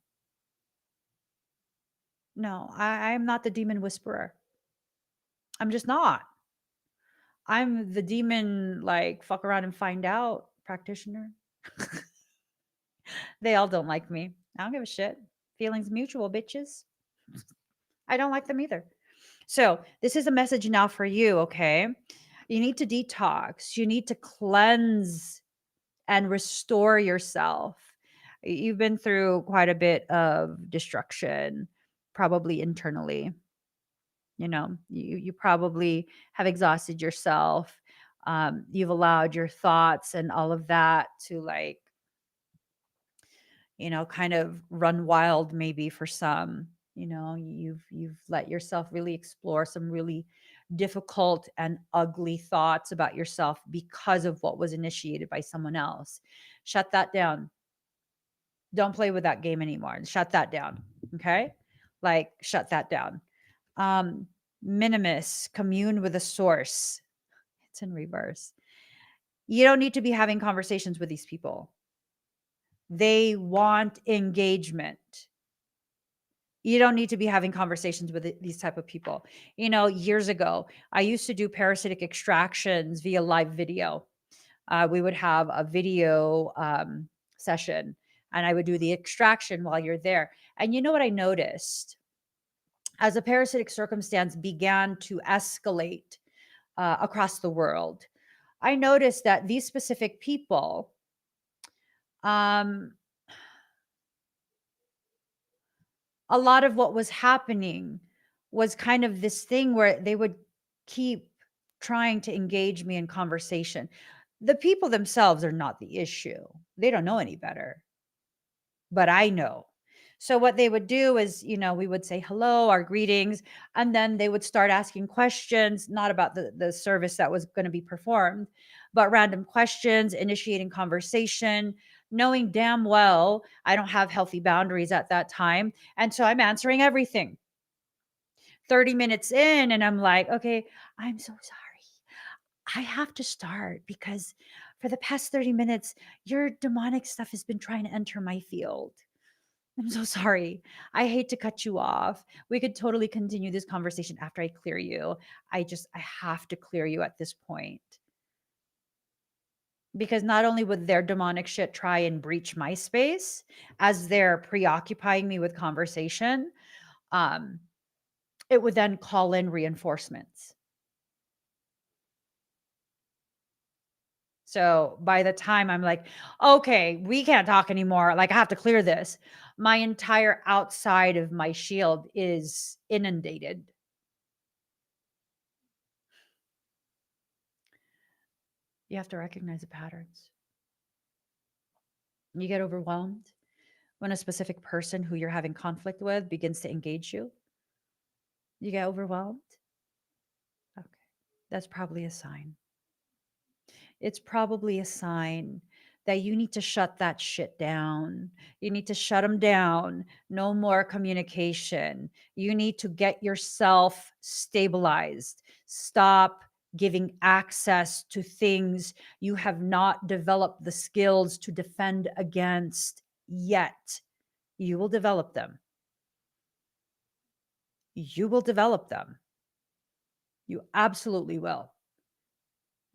no, I'm not the demon whisperer. I'm just not. I'm the demon, like, fuck around and find out practitioner. They all don't like me. I don't give a shit. Feelings mutual, bitches. I don't like them either. So, this is a message now for you, okay? You need to detox. You need to cleanse and restore yourself. You've been through quite a bit of destruction, probably internally. You probably have exhausted yourself. You've allowed your thoughts and all of that to, like, kind of run wild, maybe for some. You've let yourself really explore some really difficult and ugly thoughts about yourself because of what was initiated by someone else. Shut that down. Don't play with that game anymore. Shut that down. Okay? Like, shut that down. Um, Minimus, commune with the source. It's in reverse. You don't need to be having conversations with these people. They want engagement. You don't need to be having conversations with these type of people. Years ago, I used to do parasitic extractions via live video. We would have a video session, and I would do the extraction while you're there. And you know what I noticed? As a parasitic circumstance began to escalate across the world, I noticed that these specific people, um, a lot of what was happening was kind of this thing where they would keep trying to engage me in conversation. The people themselves are not the issue. They don't know any better, but I know. So what they would do is, we would say hello, our greetings, and then they would start asking questions, not about the service that was going to be performed, but random questions, initiating conversation, knowing damn well I don't have healthy boundaries at that time. And so I'm answering everything. 30 minutes in, and I'm like, okay, I'm so sorry. I have to start because for the past 30 minutes, your demonic stuff has been trying to enter my field. I'm so sorry. I hate to cut you off. We could totally continue this conversation after I clear you. I have to clear you at this point. Because not only would their demonic shit try and breach my space as they're preoccupying me with conversation, um, it would then call in reinforcements. So by the time I'm like, okay, we can't talk anymore. Like, I have to clear this. My entire outside of my shield is inundated. You have to recognize the patterns. You get overwhelmed when a specific person who you're having conflict with begins to engage you. You get overwhelmed. Okay. That's probably a sign. It's probably a sign that you need to shut that shit down. You need to shut them down. No more communication. You need to get yourself stabilized. Stop giving access to things you have not developed the skills to defend against yet. You will develop them. You will develop them. You absolutely will.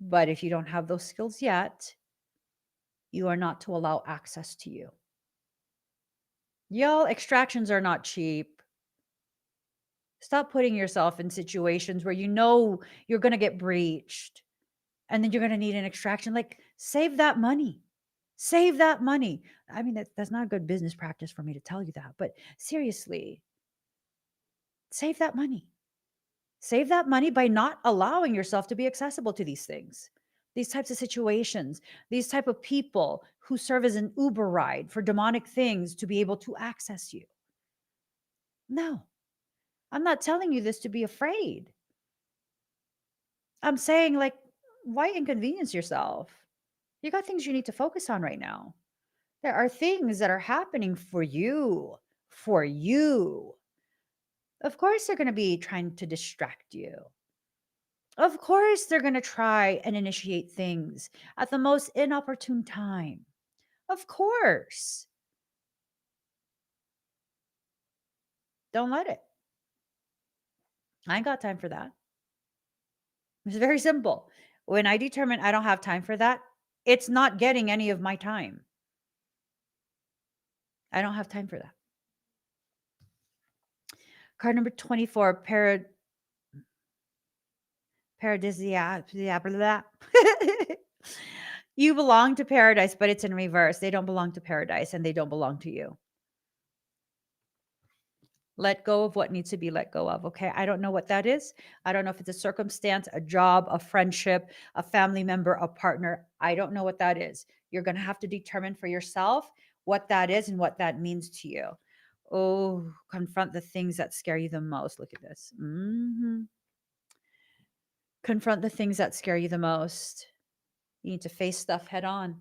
But if you don't have those skills yet, you are not to allow access to you. Y'all, extractions are not cheap. Stop putting yourself in situations where you're going to get breached and then you're going to need an extraction. Like, save that money. Save that money. I mean, that's not a good business practice for me to tell you that, but seriously, save that money. Save that money by not allowing yourself to be accessible to these things, these types of situations, these type of people who serve as an Uber ride for demonic things to be able to access you. No, I'm not telling you this to be afraid. I'm saying, like, why inconvenience yourself? You got things you need to focus on right now. There are things that are happening for you. For you. Of course, they're going to be trying to distract you. Of course, they're going to try and initiate things at the most inopportune time. Of course. Don't let it. I ain't got time for that. It's very simple. When I determine I don't have time for that, it's not getting any of my time. I don't have time for that. Card number 24, paradisia. You belong to paradise, but it's in reverse. They don't belong to paradise and they don't belong to you. Let go of what needs to be let go of. Okay. I don't know what that is. I don't know if it's a circumstance, a job, a friendship, a family member, a partner. I don't know what that is. You're going to have to determine for yourself what that is and what that means to you. Oh, confront the things that scare you the most. Look at this. Confront the things that scare you the most. You need to face stuff head on.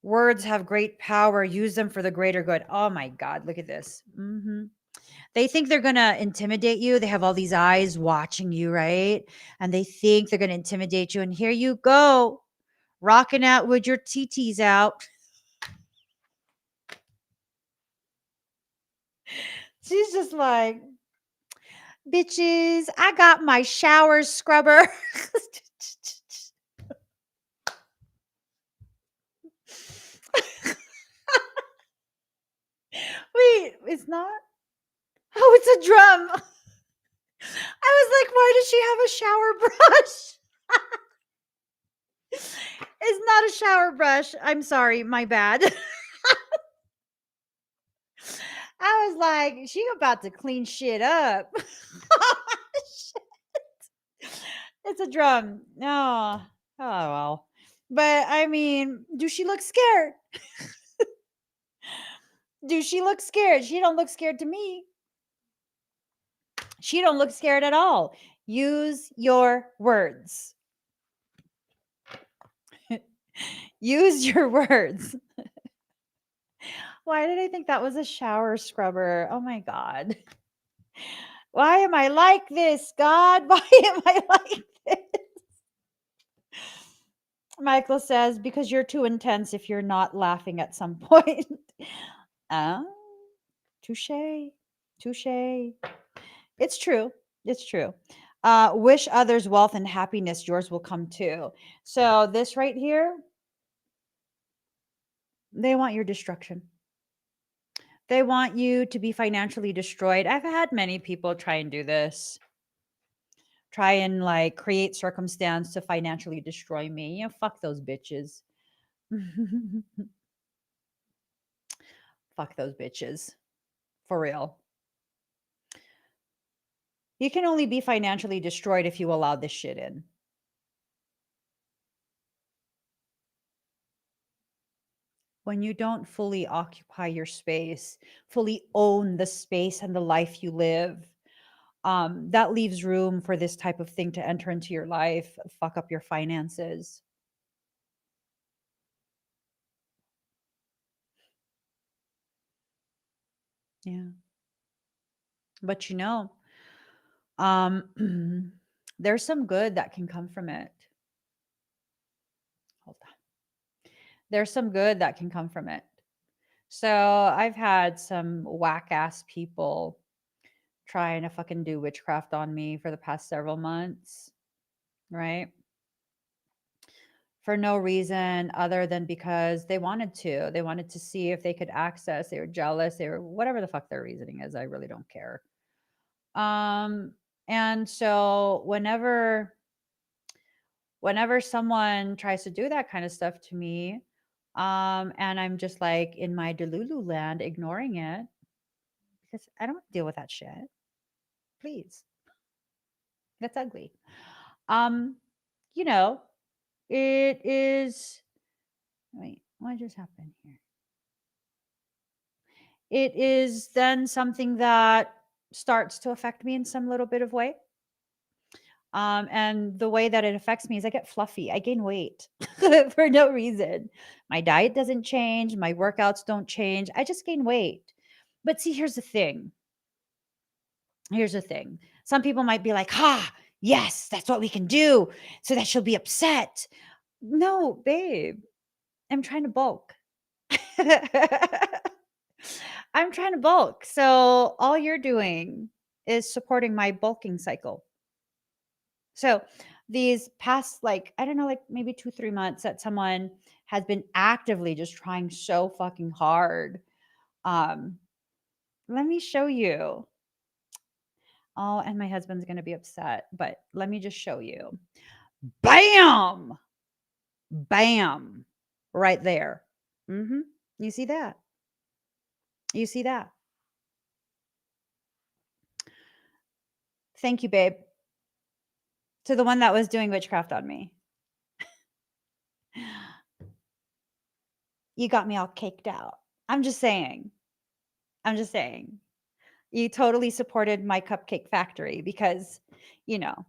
Words have great power. Use them for the greater good. Oh my God, look at this. They think they're going to intimidate you. They have all these eyes watching you, right? And they think they're going to intimidate you. And here you go, rocking out with your TTs out. She's just like, bitches, I got my shower scrubber. Wait, it's not? Oh, it's a drum. I was like, why does she have a shower brush? It's not a shower brush. I'm sorry, my bad. I was like, she about to clean shit up. It's a drum. No. Oh, well. But I mean, do she look scared? Do she look scared? She don't look scared to me. She don't look scared at all. Use your words. Use your words. Why did I think that was a shower scrubber? Oh my God. Why am I like this, God? Why am I like this? Michael says, because you're too intense if you're not laughing at some point. Touche. Touche. It's true. It's true. Wish others wealth and happiness. Yours will come too. So this right here, they want your destruction. They want you to be financially destroyed. I've had many people try and do this. Try and like create circumstance to financially destroy me. You know, fuck those bitches. Fuck those bitches. For real. You can only be financially destroyed if you allow this shit in. When you don't fully occupy your space, fully own the space and the life you live, that leaves room for this type of thing to enter into your life, fuck up your finances. Yeah. But you know, there's some good that can come from it. Hold on. There's some good that can come from it. So I've had some whack ass people trying to fucking do witchcraft on me for the past several months, right? For no reason other than because they wanted to. They wanted to see if they could access, they were jealous, they were whatever the fuck their reasoning is. I really don't care. Um, and so whenever someone tries to do that kind of stuff to me, and I'm just like in my Delulu land ignoring it because I don't deal with that shit. Please. That's ugly. Um, you know, it is wait, what just happened here? It is then something that starts to affect me in some little bit of way. And the way that it affects me is I get fluffy. I gain weight for no reason. My diet doesn't change. My workouts don't change. I just gain weight. But see, here's the thing. Here's the thing. Some people might be like, ha, yes, that's what we can do so that she'll be upset. No, babe, I'm trying to bulk. I'm trying to bulk. So all you're doing is supporting my bulking cycle. So these past, like, I don't know, like maybe 2, 3 months that someone has been actively just trying so fucking hard. Um, let me show you. Oh, and my husband's going to be upset, but let me just show you. Bam! Bam! Right there. You see that? You see that? Thank you, babe. To the one that was doing witchcraft on me. You got me all caked out. I'm just saying. I'm just saying. You totally supported my cupcake factory because, you know,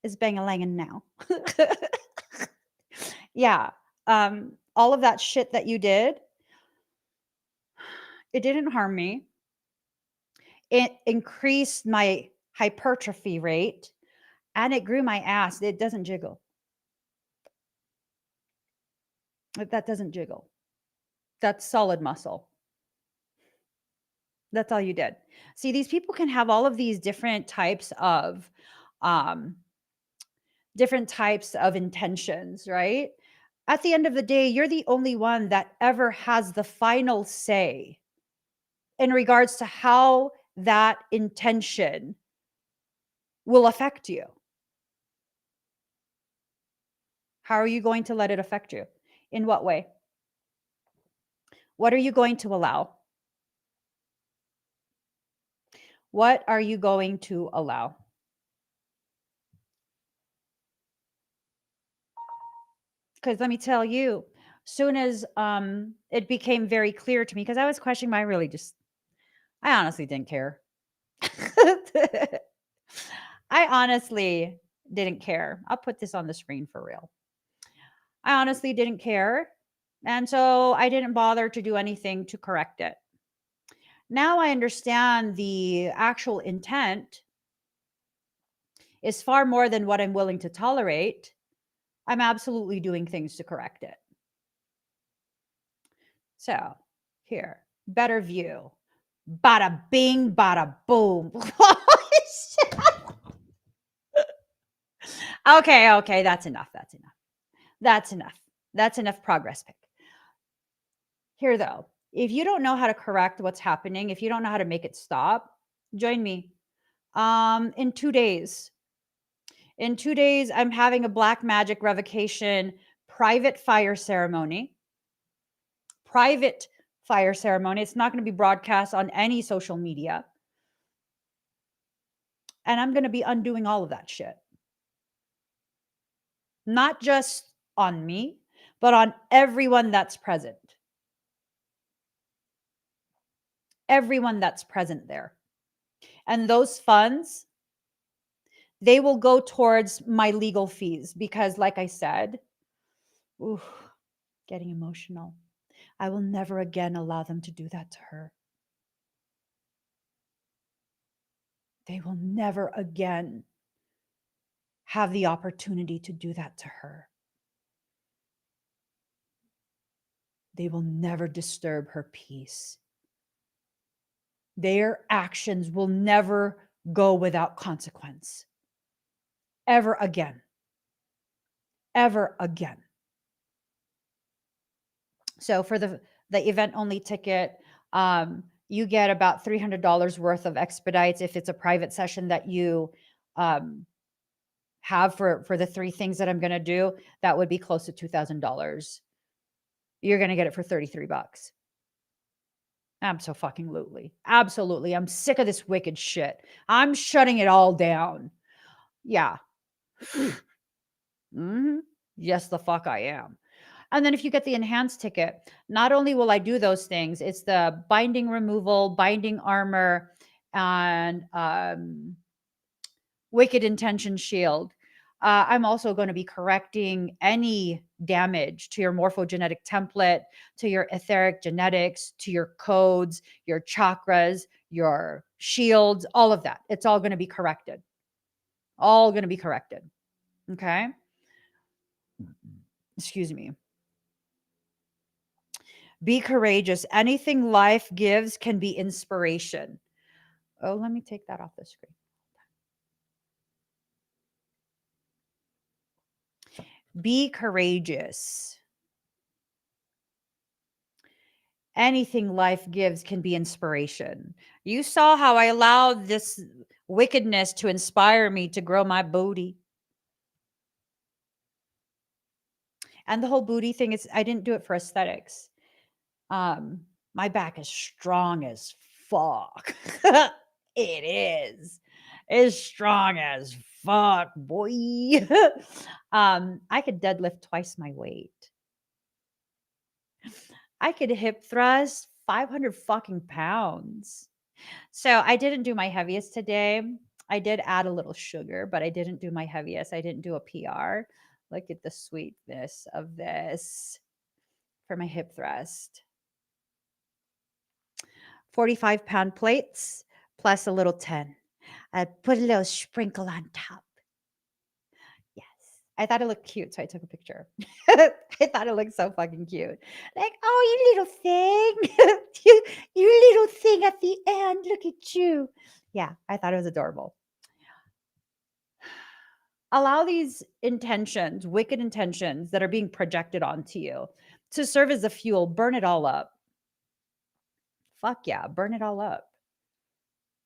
it's bang-a-langin' now. Yeah. All of that shit that you did, it didn't harm me. It increased my hypertrophy rate and it grew my ass. It doesn't jiggle. That doesn't jiggle. That's solid muscle. That's all you did. See, these people can have all of these um different types of intentions, right? At the end of the day, you're the only one that ever has the final say in regards to how that intention will affect you. How are you going to let it affect you? In what way? What are you going to allow? What are you going to allow? Because let me tell you, soon as it became very clear to me, because I was questioning I honestly didn't care. I honestly didn't care. I'll put this on the screen for real. I honestly didn't care. And so I didn't bother to do anything to correct it. Now I understand the actual intent is far more than what I'm willing to tolerate. I'm absolutely doing things to correct it. So here, better view. Bada bing, bada boom. Okay, that's enough. That's enough progress pick. Here though, if you don't know how to correct what's happening, if you don't know how to make it stop, join me. In 2 days. In 2 days, I'm having a black magic revocation private fire ceremony. Private fire ceremony. It's not going to be broadcast on any social media. And I'm going to be undoing all of that shit. Not just on me, but on everyone that's present. Everyone that's present there. And those funds, they will go towards my legal fees because, like I said, ooh, getting emotional. I will never again allow them to do that to her. They will never again have the opportunity to do that to her. They will never disturb her peace. Their actions will never go without consequence. Ever again. Ever again. So for the event only ticket, you get about $300 worth of expedites if it's a private session that you have for the 3 things that I'm going to do. That would be close to $2,000. You're going to get it for $33. Absolutely. I'm sick of this wicked shit. I'm shutting it all down. Yeah. Yes, the fuck I am. And then if you get the enhanced ticket, not only will I do those things, it's the binding removal, binding armor, and wicked intention shield. I'm also going to be correcting any damage to your morphogenetic template, to your etheric genetics, to your codes, your chakras, your shields, all of that. It's all going to be corrected. All going to be corrected. Okay. Excuse me. Be courageous. Anything life gives can be inspiration. Oh, let me take that off the screen. Be courageous. Anything life gives can be inspiration. You saw how I allowed this wickedness to inspire me to grow my booty. And the whole booty thing is, I didn't do it for aesthetics. My back is strong as fuck. It is. It's strong as fuck, boy. I could deadlift twice my weight. I could hip thrust 500 fucking pounds. So I didn't do my heaviest today. I did add a little sugar, but I didn't do my heaviest. I didn't do a PR. Look at the sweetness of this for my hip thrust. 45-pound plates plus a little 10. I put a little sprinkle on top. Yes. I thought it looked cute, so I took a picture. I thought it looked so fucking cute. Like, oh, you little thing. you little thing at the end. Look at you. Yeah, I thought it was adorable. Allow these intentions, wicked intentions that are being projected onto you to serve as a fuel. Burn it all up. Fuck yeah, burn it all up.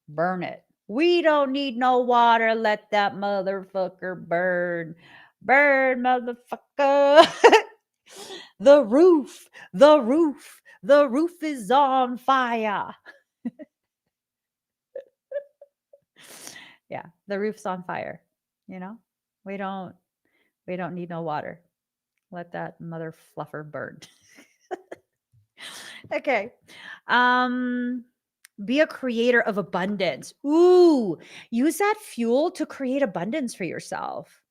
Burn it. We don't need no water. Let that motherfucker burn. Burn, motherfucker. The roof, the roof, the roof is on fire. Yeah, the roof's on fire. You know, we don't need no water. Let that mother fluffer burn. Okay. Be a creator of abundance. Ooh, use that fuel to create abundance for yourself,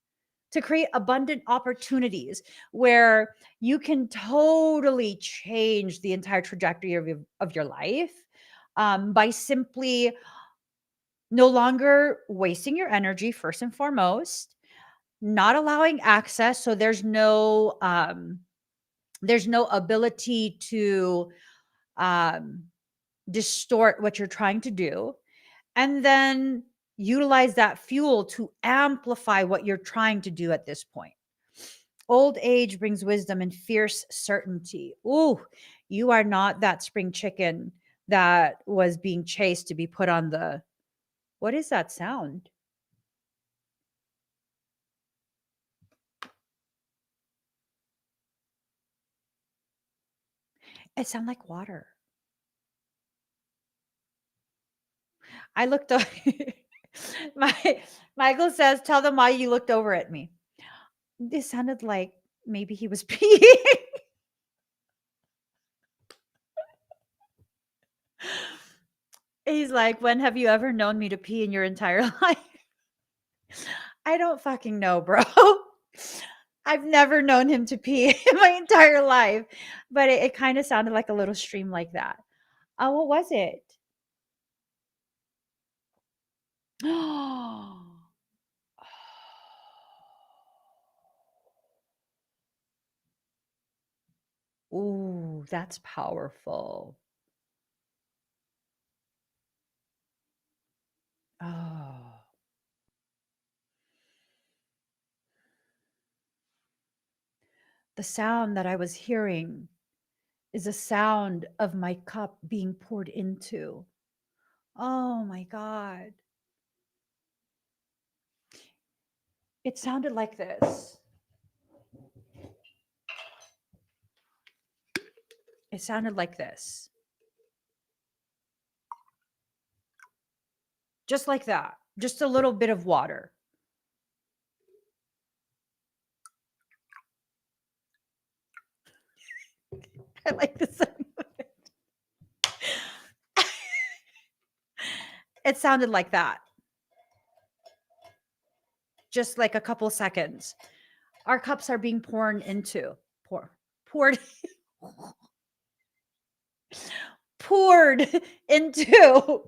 to create abundant opportunities where you can totally change the entire trajectory of your life by simply no longer wasting your energy, first and foremost, not allowing access. So there's no ability to um, distort what you're trying to do, and then utilize that fuel to amplify what you're trying to do at this point. Old age brings wisdom and fierce certainty. Ooh, you are not that spring chicken that was being chased to be put on the. What is that sound? It sounds like water. I looked over. My Michael says, "Tell them why you looked over at me." It sounded like maybe he was peeing. He's like, "When have you ever known me to pee in your entire life?" I don't fucking know, bro. I've never known him to pee in my entire life, but it kind of sounded like a little stream like that. Oh, what was it? Ooh, that's powerful. Oh. The sound that I was hearing is a sound of my cup being poured into. Oh my God. It sounded like this. It sounded like this. Just like that. Just a little bit of water. I like the sound of it. It sounded like that. Just like a couple seconds. Our cups are being poured into. Poured poured into.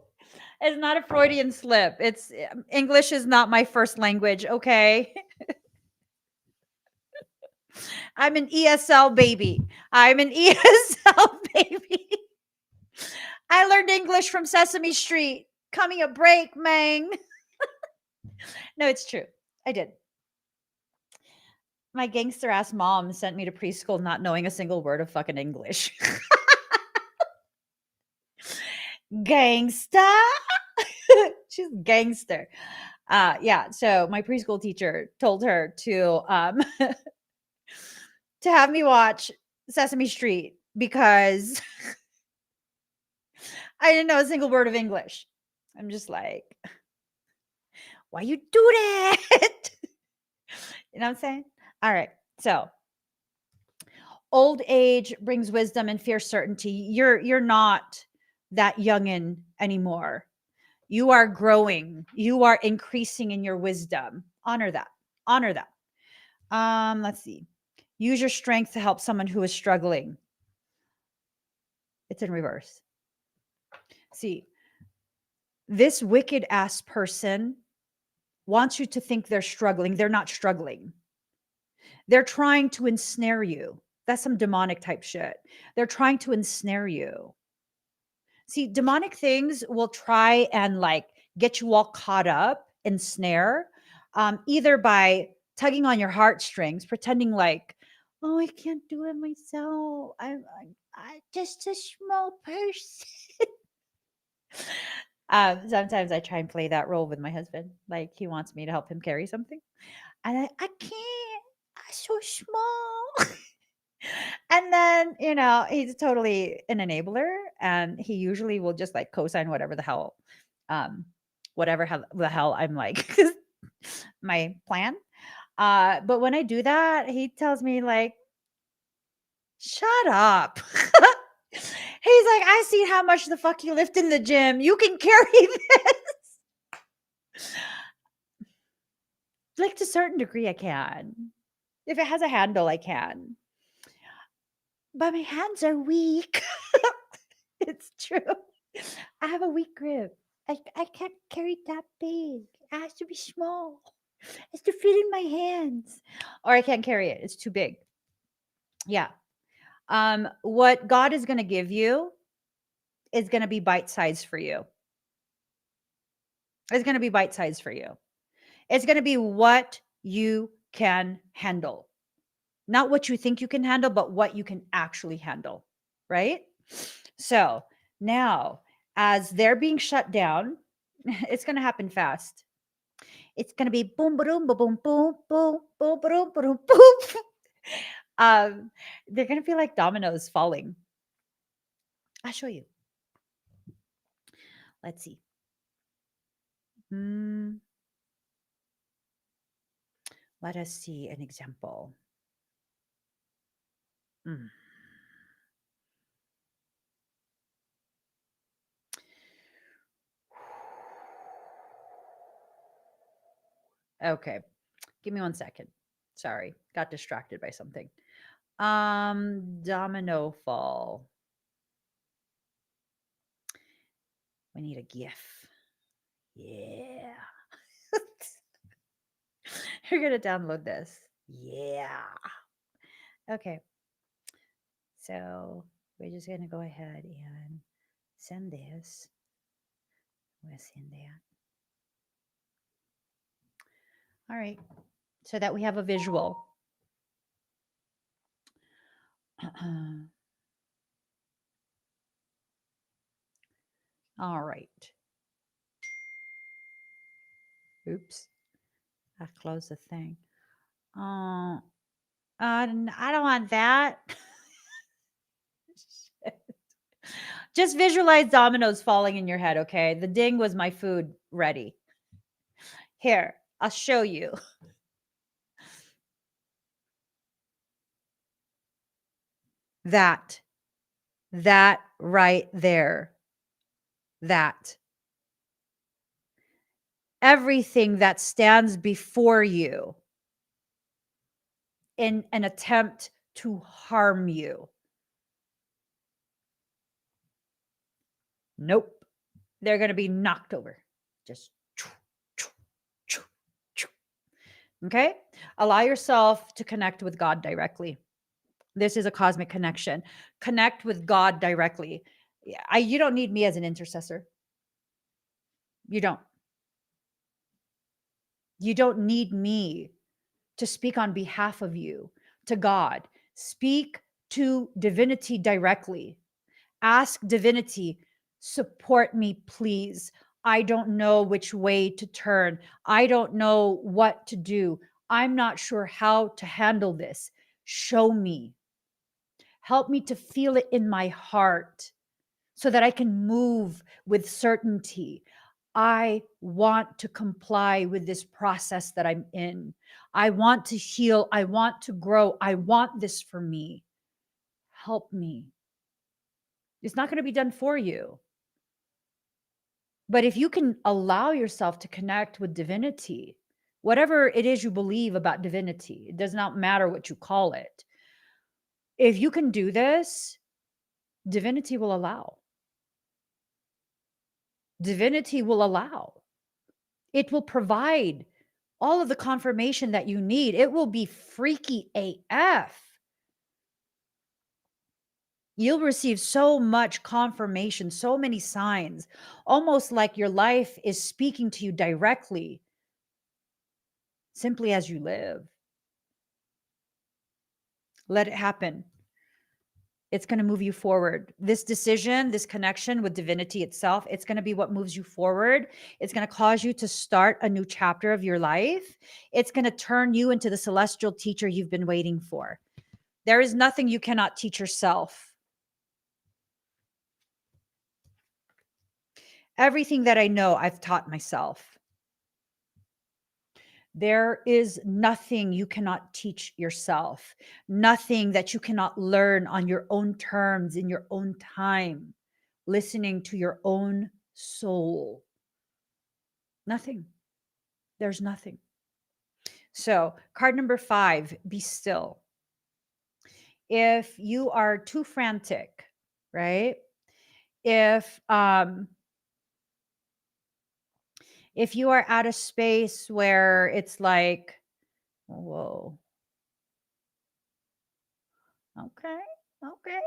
It's not a Freudian slip. It's English is not my first language, okay? I'm an ESL baby. I'm an ESL baby. I learned English from Sesame Street. Coming a break, man. No, it's true. I did. My gangster ass mom sent me to preschool not knowing a single word of fucking English. Gangsta. She's gangster. Yeah. So my preschool teacher told her to to have me watch Sesame Street because I didn't know a single word of English. I'm just like, why you do that? You know what I'm saying? All right. So old age brings wisdom and fierce certainty. You're not that youngin anymore. You are growing. You are increasing in your wisdom. Honor that. Honor that. Let's see. Use your strength to help someone who is struggling. It's in reverse. See, this wicked ass person wants you to think they're struggling. They're not struggling. They're trying to ensnare you. That's some demonic type shit. They're trying to ensnare you. See, demonic things will try and like get you all caught up, ensnare, either by tugging on your heartstrings, pretending like, oh, I can't do it myself. I'm just a small person. Sometimes I try and play that role with my husband. Like he wants me to help him carry something. And I can't. I'm so small. And then, he's totally an enabler. And he usually will just like co-sign um, the hell I'm like my plan. But when I do that, he tells me like, shut up. He's like, I see how much the fuck you lift in the gym. You can carry this. Like to a certain degree, I can. If it has a handle, I can. But my hands are weak. It's true. I have a weak grip. I can't carry that big. It has to be small. It's to fit in my hands. Or I can't carry it. It's too big. Yeah. What God is going to give you is going to be bite-sized for you. It's going to be bite-sized for you. It's going to be what you can handle. Not what you think you can handle, but what you can actually handle. Right? So now, as they're being shut down, it's going to happen fast. It's going to be boom, boom, boom, boom, boom, boom, boom, boom, boom, boom. They're going to feel like dominoes falling. I'll show you. Let's see. Let us see an example. Okay. Give me 1 second. Sorry. Got distracted by something. Domino fall. We need a GIF. Yeah. You're going to download this. Yeah. Okay. So we're just going to go ahead and send this. We'll send that. All right. So that we have a visual. All right. Oops. I closed the thing. I don't want that. Just visualize dominoes falling in your head, okay? The ding was my food ready. Here, I'll show you. That right there. That. Everything that stands before you in an attempt to harm you. Nope. They're going to be knocked over. Just okay? Allow yourself to connect with God directly. This is a cosmic connection. Connect with God directly. You don't need me as an intercessor. You don't. You don't need me to speak on behalf of you to God. Speak to divinity directly. Ask divinity, support me, please. I don't know which way to turn. I don't know what to do. I'm not sure how to handle this. Show me. Help me to feel it in my heart so that I can move with certainty. I want to comply with this process that I'm in. I want to heal. I want to grow. I want this for me. Help me. It's not going to be done for you. But if you can allow yourself to connect with divinity, whatever it is you believe about divinity, it does not matter what you call it. If you can do this, divinity will allow. Divinity will allow. It will provide all of the confirmation that you need. It will be freaky AF. You'll receive so much confirmation, so many signs, almost like your life is speaking to you directly, simply as you live. Let it happen. It's going to move you forward. This decision, this connection with divinity itself, it's going to be what moves you forward. It's going to cause you to start a new chapter of your life. It's going to turn you into the celestial teacher you've been waiting for. There is nothing you cannot teach yourself. Everything that I know, I've taught myself. There is nothing you cannot teach yourself, nothing that you cannot learn on your own terms, in your own time, listening to your own soul. Nothing. There's nothing. So, card number 5, be still. If you are too frantic, right? If you are at a space where it's like, whoa, okay, okay,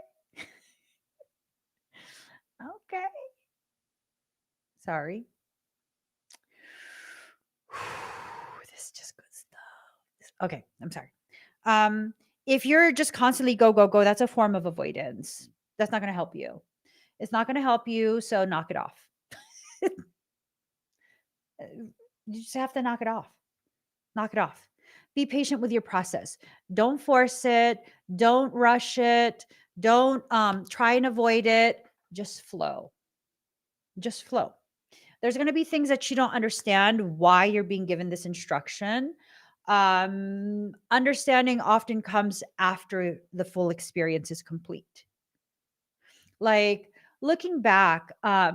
okay, sorry. This is just good stuff. Okay, I'm sorry. If you're just constantly go, go, go, that's a form of avoidance. That's not going to help you. It's not going to help you, so knock it off. You just have to knock it off. Knock it off. Be patient with your process. Don't force it. Don't rush it. Don't try and avoid it. Just flow. Just flow. There's going to be things that you don't understand why you're being given this instruction. Understanding often comes after the full experience is complete. Like looking back at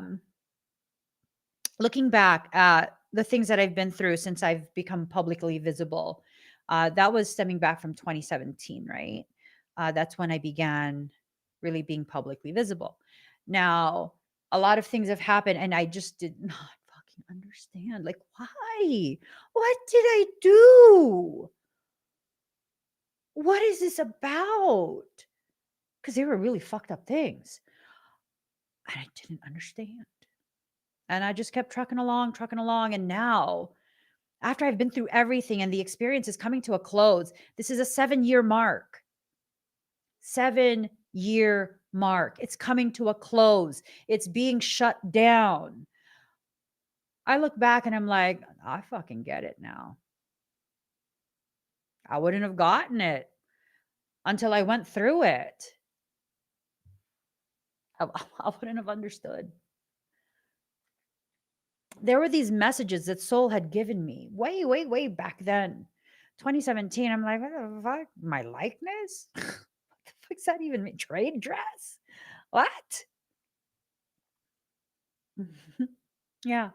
the things that I've been through since I've become publicly visible, that was stemming back from 2017, right? That's when I began really being publicly visible. Now, a lot of things have happened, and I just did not fucking understand. Like, why? What did I do? What is this about? Because they were really fucked up things. And I didn't understand. And I just kept trucking along. And now, after I've been through everything and the experience is coming to a close, this is a 7-year mark. 7-year mark. It's coming to a close. It's being shut down. I look back and I'm like, I fucking get it now. I wouldn't have gotten it until I went through it. I wouldn't have understood. There were these messages that soul had given me way back then. 2017, I'm like, what the fuck? My likeness? What the fuck's that even mean? Trade dress? What? Yeah.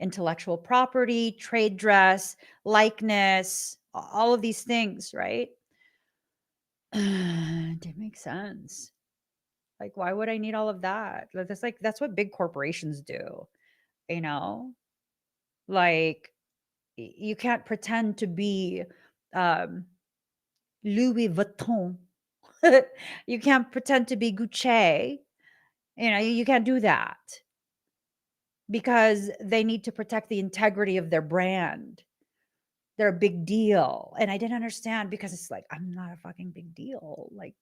Intellectual property, trade dress, likeness, all of these things, right? Didn't make sense. Like, why would I need all of that? That's what big corporations do, you know? Like, you can't pretend to be um, Louis Vuitton. You can't pretend to be Gucci. You can't do that because they need to protect the integrity of their brand. They're a big deal. And I didn't understand because it's like, I'm not a fucking big deal. Like,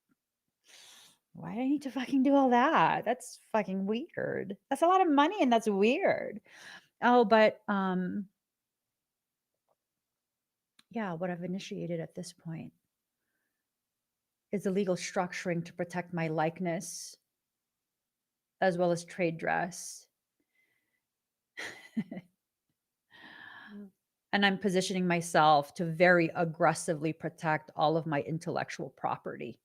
why do I need to fucking do all that? That's fucking weird. That's a lot of money and that's weird. Oh, but yeah, what I've initiated at this point is the legal structuring to protect my likeness as well as trade dress. And I'm positioning myself to very aggressively protect all of my intellectual property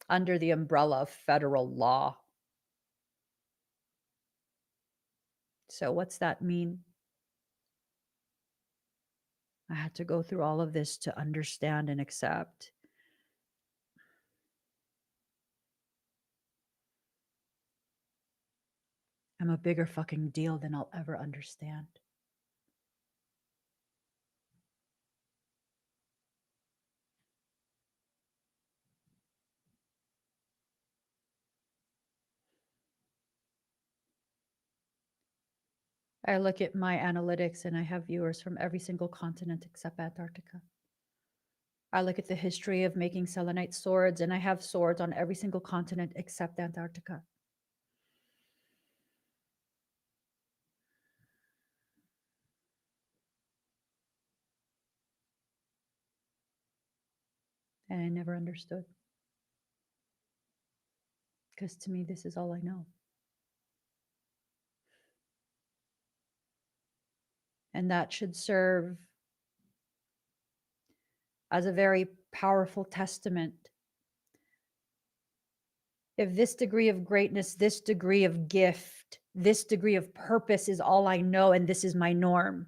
under the umbrella of federal law. So, what's that mean? I had to go through all of this to understand and accept. I'm a bigger fucking deal than I'll ever understand. I look at my analytics and I have viewers from every single continent except Antarctica. I look at the history of making selenite swords and I have swords on every single continent except Antarctica. And I never understood. Because to me, this is all I know. And that should serve as a very powerful testament. If this degree of greatness, this degree of gift, this degree of purpose is all I know and this is my norm,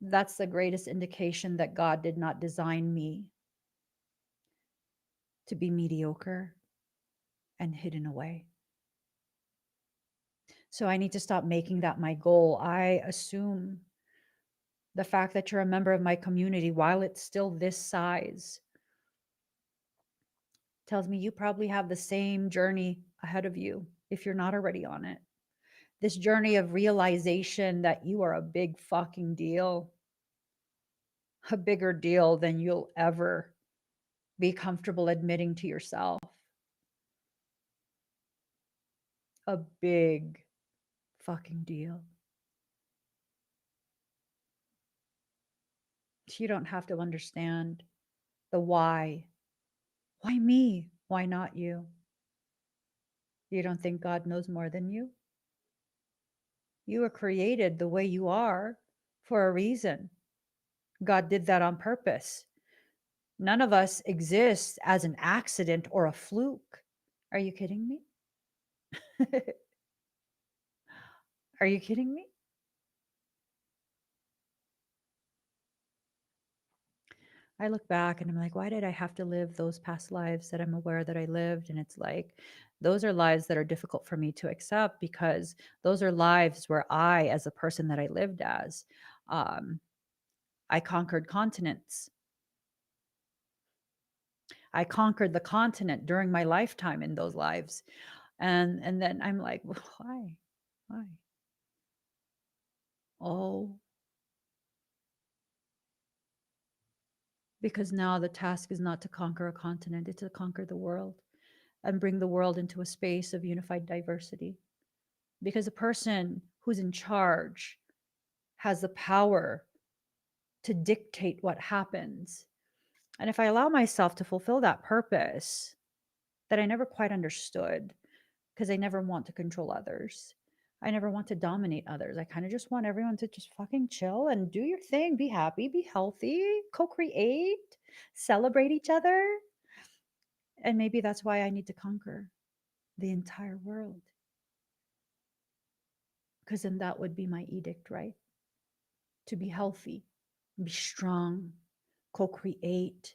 that's the greatest indication that God did not design me to be mediocre and hidden away. So I need to stop making that my goal. I assume the fact that you're a member of my community, while it's still this size, tells me you probably have the same journey ahead of you if you're not already on it. This journey of realization that you are a big fucking deal, a bigger deal than you'll ever be comfortable admitting to yourself. A big fucking deal. You don't have to understand the why. Why me? Why not you? You don't think God knows more than you? You were created the way you are for a reason. God did that on purpose. None of us exist as an accident or a fluke. Are you kidding me? Are you kidding me? I look back and I'm like, why did I have to live those past lives that I'm aware that I lived? And it's like, those are lives that are difficult for me to accept because those are lives where I, as a person that I lived as, I conquered continents. I conquered the continent during my lifetime in those lives. And then I'm like, well, why? Why? Oh, because now the task is not to conquer a continent, it's to conquer the world and bring the world into a space of unified diversity. Because a person who's in charge has the power to dictate what happens. And if I allow myself to fulfill that purpose that I never quite understood, because I never want to control others, I never want to dominate others. I kind of just want everyone to just fucking chill and do your thing, be happy, be healthy, co create, celebrate each other. And maybe that's why I need to conquer the entire world. Because then that would be my edict, right? To be healthy, be strong, co create,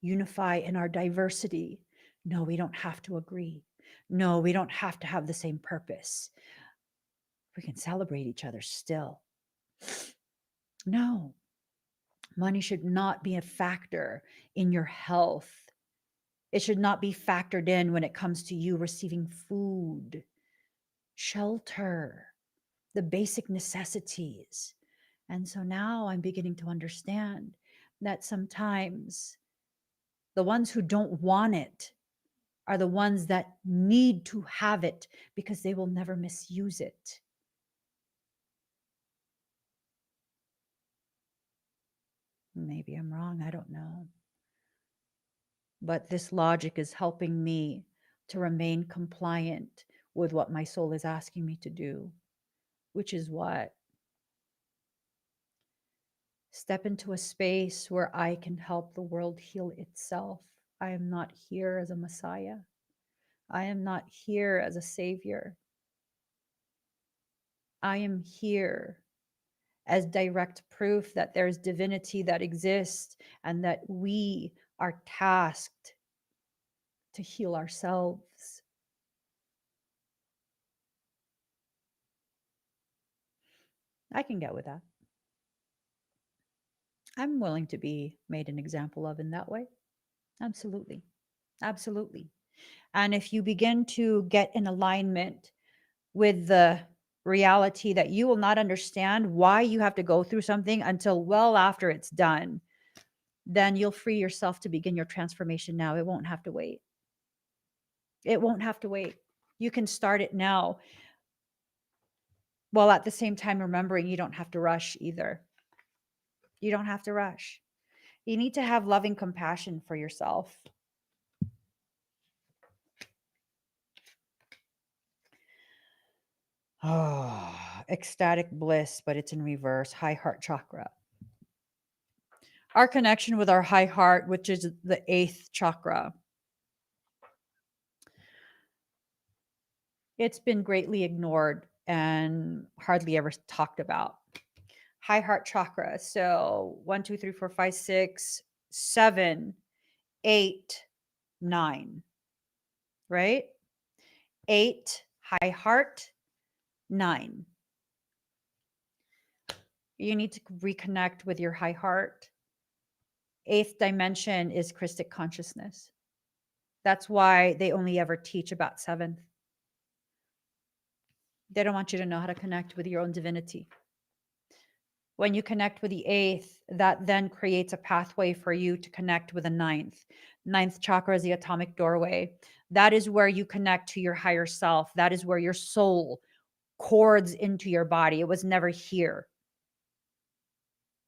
unify in our diversity. No, we don't have to agree. No, we don't have to have the same purpose. We can celebrate each other still. No, money should not be a factor in your health. It should not be factored in when it comes to you receiving food, shelter, the basic necessities. And so now I'm beginning to understand that sometimes the ones who don't want it are the ones that need to have it because they will never misuse it. Maybe I'm wrong. I don't know. But this logic is helping me to remain compliant with what my soul is asking me to do, which is what? Step into a space where I can help the world heal itself. I am not here as a messiah. I am not here as a savior. I am here as direct proof that there's divinity that exists and that we are tasked to heal ourselves. I can get with that. I'm willing to be made an example of in that way. Absolutely. Absolutely. And if you begin to get in alignment with the reality that you will not understand why you have to go through something until well after it's done, then you'll free yourself to begin your transformation now. It won't have to wait. It won't have to wait. You can start it now, while at the same time remembering you don't have to rush either. You don't have to rush. You need to have loving compassion for yourself. Oh, ecstatic bliss, but it's in reverse. High heart chakra. Our connection with our high heart, which is the 8th chakra, it's been greatly ignored and hardly ever talked about. High heart chakra. So 1, 2, 3, 4, 5, 6, 7, 8, 9, right? 8, high heart, 9. You need to reconnect with your high heart. 8th dimension is Christic consciousness. That's why they only ever teach about 7th. They don't want you to know how to connect with your own divinity. When you connect with the 8th, that then creates a pathway for you to connect with the 9th. 9th chakra is the atomic doorway. That is where you connect to your higher self. That is where your soul cords into your body. It was never here.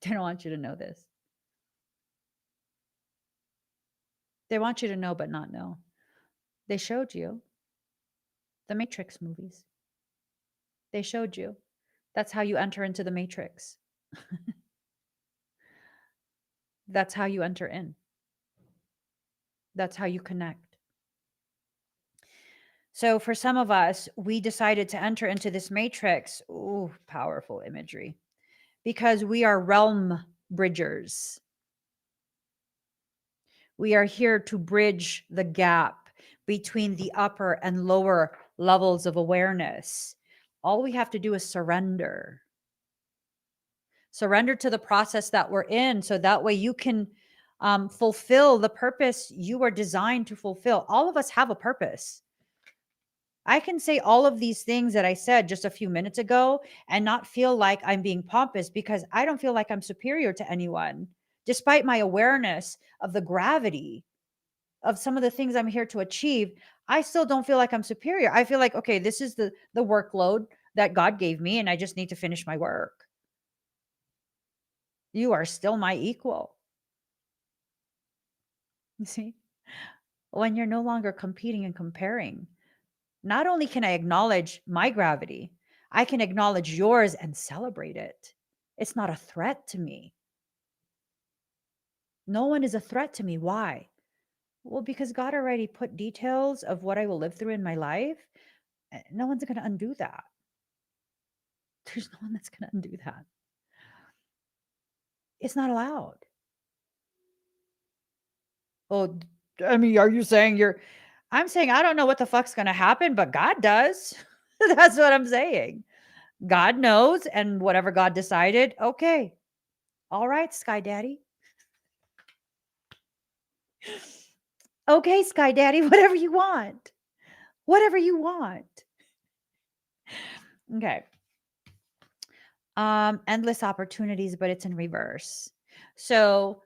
They don't want you to know this. They want you to know, but not know. They showed you the Matrix movies. They showed you. That's how you enter into the Matrix. That's how you enter in. That's how you connect. So for some of us, we decided to enter into this Matrix. Ooh, powerful imagery. Because we are realm bridgers. We are here to bridge the gap between the upper and lower levels of awareness. All we have to do is surrender. Surrender to the process that we're in, so that way you can fulfill the purpose you were designed to fulfill. All of us have a purpose. I can say all of these things that I said just a few minutes ago and not feel like I'm being pompous, because I don't feel like I'm superior to anyone, despite my awareness of the gravity of some of the things I'm here to achieve. I still don't feel like I'm superior. I feel like, okay, this is the workload that God gave me, and I just need to finish my work. You are still my equal. You see, when you're no longer competing and comparing, not only can I acknowledge my gravity, I can acknowledge yours and celebrate it. It's not a threat to me. No one is a threat to me. Why? Well, because God already put details of what I will live through in my life. No one's going to undo that. There's no one that's going to undo that. It's not allowed. Oh, I mean, are you saying I'm saying I don't know what the fuck's going to happen, but God does. That's what I'm saying. God knows, and whatever God decided, okay. All right, Sky Daddy. Okay, Sky Daddy, whatever you want. Whatever you want. Okay. Endless opportunities, but it's in reverse. So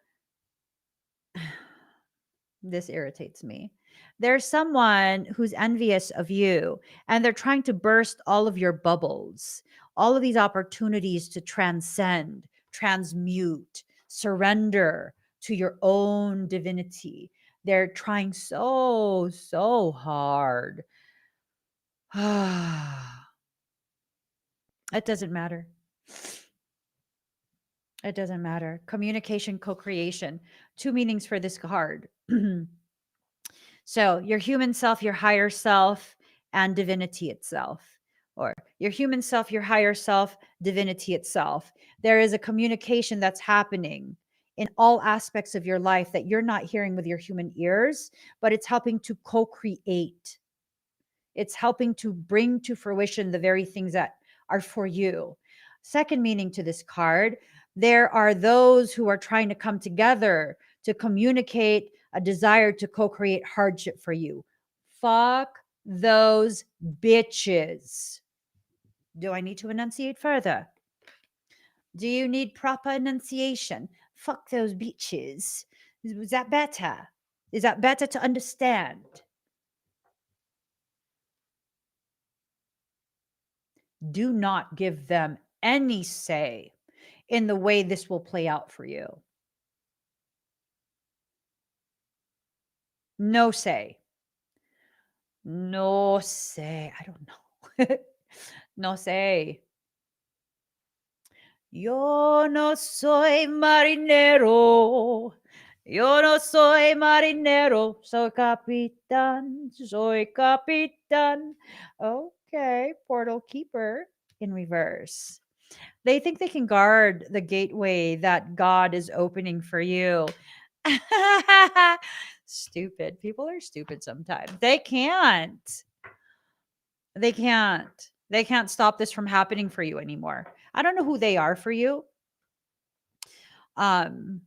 this irritates me. There's someone who's envious of you, and they're trying to burst all of your bubbles, all of these opportunities to transcend, transmute, surrender to your own divinity. They're trying so, so hard. It doesn't matter. It doesn't matter. Communication, co creation. Two meanings for this card. So, your human self, your higher self, and divinity itself. Or your human self, your higher self, divinity itself. There is a communication that's happening in all aspects of your life that you're not hearing with your human ears, but it's helping to co create. It's helping to bring to fruition the very things that are for you. Second meaning to this card, there are those who are trying to come together to communicate a desire to co create hardship for you. Fuck those bitches. Do I need to enunciate further? Do you need proper enunciation? Fuck those bitches. Is that better? Is that better to understand? Do not give them any say in the way this will play out for you. No say. No say. I don't know. No say. Yo no soy marinero. Yo no soy marinero. Soy capitán. Soy capitán. Okay. Portal keeper in reverse. They think they can guard the gateway that God is opening for you. Stupid. People are stupid sometimes. They can't. They can't. They can't stop this from happening for you anymore. I don't know who they are for you. Um